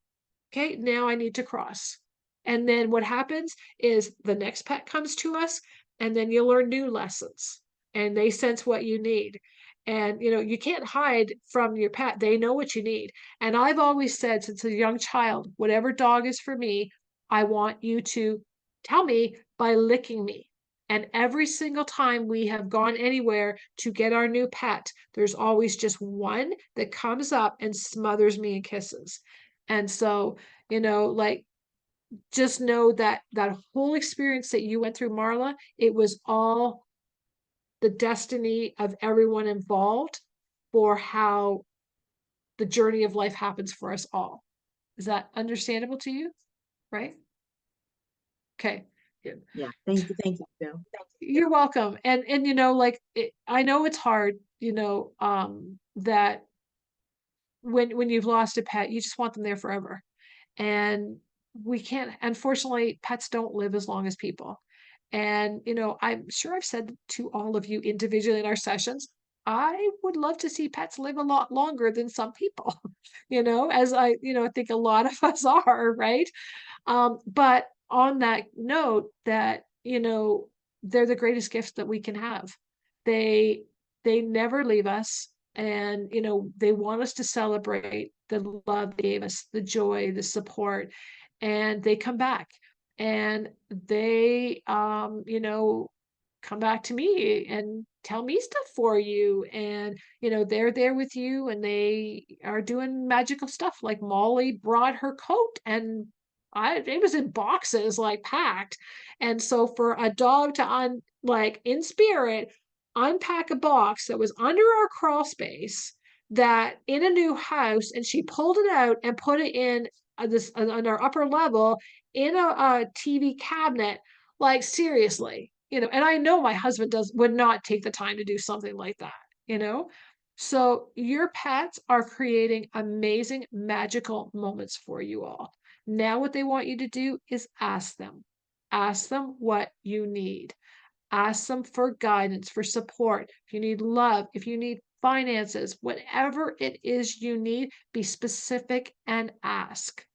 okay, now I need to cross. And then what happens is the next pet comes to us, and then you learn new lessons, and they sense what you need. And, you can't hide from your pet. They know what you need. And I've always said since a young child, whatever dog is for me, I want you to tell me by licking me. And every single time we have gone anywhere to get our new pet, there's always just one that comes up and smothers me in kisses. And so, like, just know that that whole experience that you went through, Marla, it was all the destiny of everyone involved for how the journey of life happens for us all. Is that understandable to you? Right? Okay. Good. Yeah, thank you, Sue. You're welcome. And like I know it's hard, that when you've lost a pet, you just want them there forever. And we can't, unfortunately, pets don't live as long as people. And, I'm sure I've said to all of you individually in our sessions, I would love to see pets live a lot longer than some people, as I think a lot of us are, right? But on that note, that, they're the greatest gifts that we can have. They they never leave us, and they want us to celebrate the love they gave us, the joy, the support, and they come back, and they come back to me and tell me stuff for you, and they're there with you, and they are doing magical stuff. Like Molly brought her coat, and it was in boxes, like packed. And so for a dog to like in spirit unpack a box that was under our crawl space, that in a new house, and she pulled it out and put it in this on our upper level in a TV cabinet. Like, seriously, and I know my husband would not take the time to do something like that, you know? So your pets are creating amazing, magical moments for you all. Now, what they want you to do is ask them. Ask them what you need. Ask them for guidance, for support. If you need love, if you need finances, whatever it is you need, be specific and ask.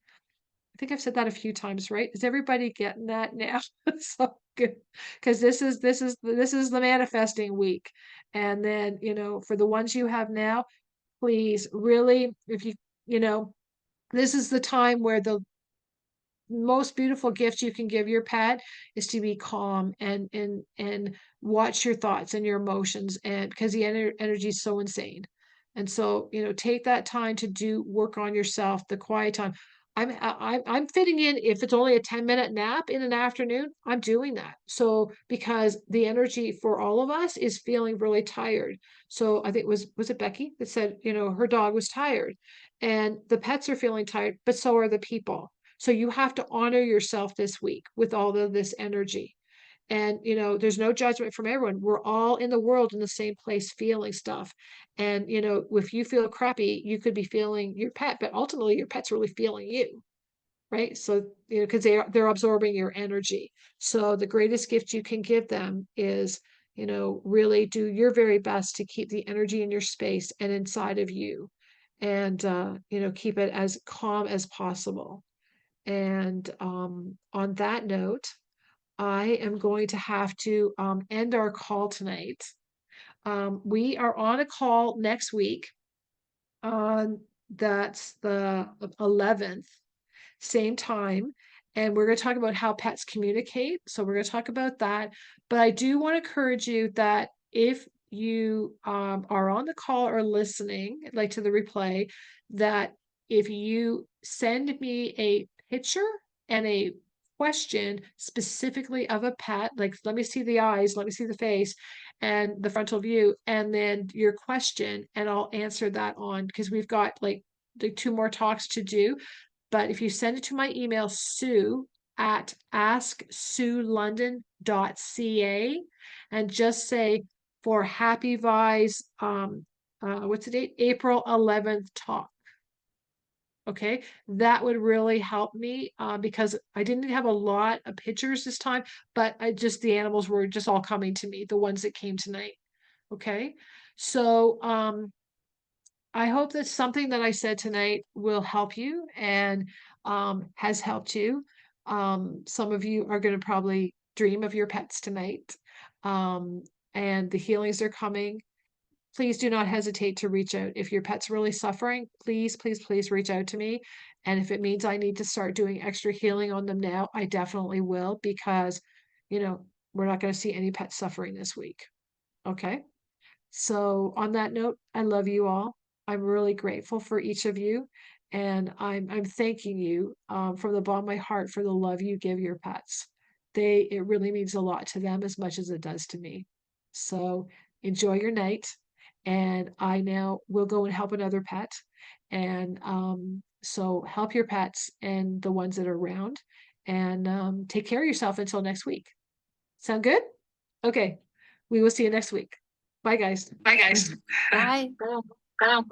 I think I've said that a few times, right? Is everybody getting that now? So good. Because this is the manifesting week. And then, for the ones you have now, please really, if this is the time where the most beautiful gift you can give your pet is to be calm and watch your thoughts and your emotions, and because the energy is so insane. And so take that time to do work on yourself, the quiet time. I'm fitting in, if it's only a 10-minute nap in an afternoon, I'm doing that. So because the energy for all of us is feeling really tired. So I think was it Becky that said her dog was tired, and the pets are feeling tired, but so are the people. So you have to honor yourself this week with all of this energy. And, there's no judgment from everyone. We're all in the world in the same place feeling stuff. And, if you feel crappy, you could be feeling your pet, but ultimately your pet's really feeling you. Right. So, because they're absorbing your energy. So the greatest gift you can give them is, really do your very best to keep the energy in your space and inside of you. And, keep it as calm as possible. And on that note, I am going to have to end our call tonight. We are on a call next week. That's the 11th, same time. And we're going to talk about how pets communicate. So we're going to talk about that. But I do want to encourage you that if you are on the call or listening, like to the replay, that if you send me a picture and a question specifically of a pet, like let me see the eyes, let me see the face and the frontal view, and then your question, and I'll answer that on, because we've got like 2 more talks to do. But if you send it to my email, Sue at asksuelondon.ca, and just say for Happivize, what's the date? April 11th talk. Okay, that would really help me because I didn't have a lot of pictures this time, but the animals were just all coming to me, the ones that came tonight. Okay, so I hope that something that I said tonight will help you and has helped you. Some of you are going to probably dream of your pets tonight, and the healings are coming. please do not hesitate to reach out. If your pet's really suffering, please, please, please reach out to me. And if it means I need to start doing extra healing on them now, I definitely will, because, you know, we're not going to see any pet suffering this week. Okay. So on that note, I love you all. I'm really grateful for each of you. And I'm thanking you from the bottom of my heart for the love you give your pets. It really means a lot to them as much as it does to me. So enjoy your night. And I now will go and help another pet. And so help your pets and the ones that are around. And take care of yourself until next week. Sound good? Okay. We will see you next week. Bye, guys. Bye, guys. Bye. Bye.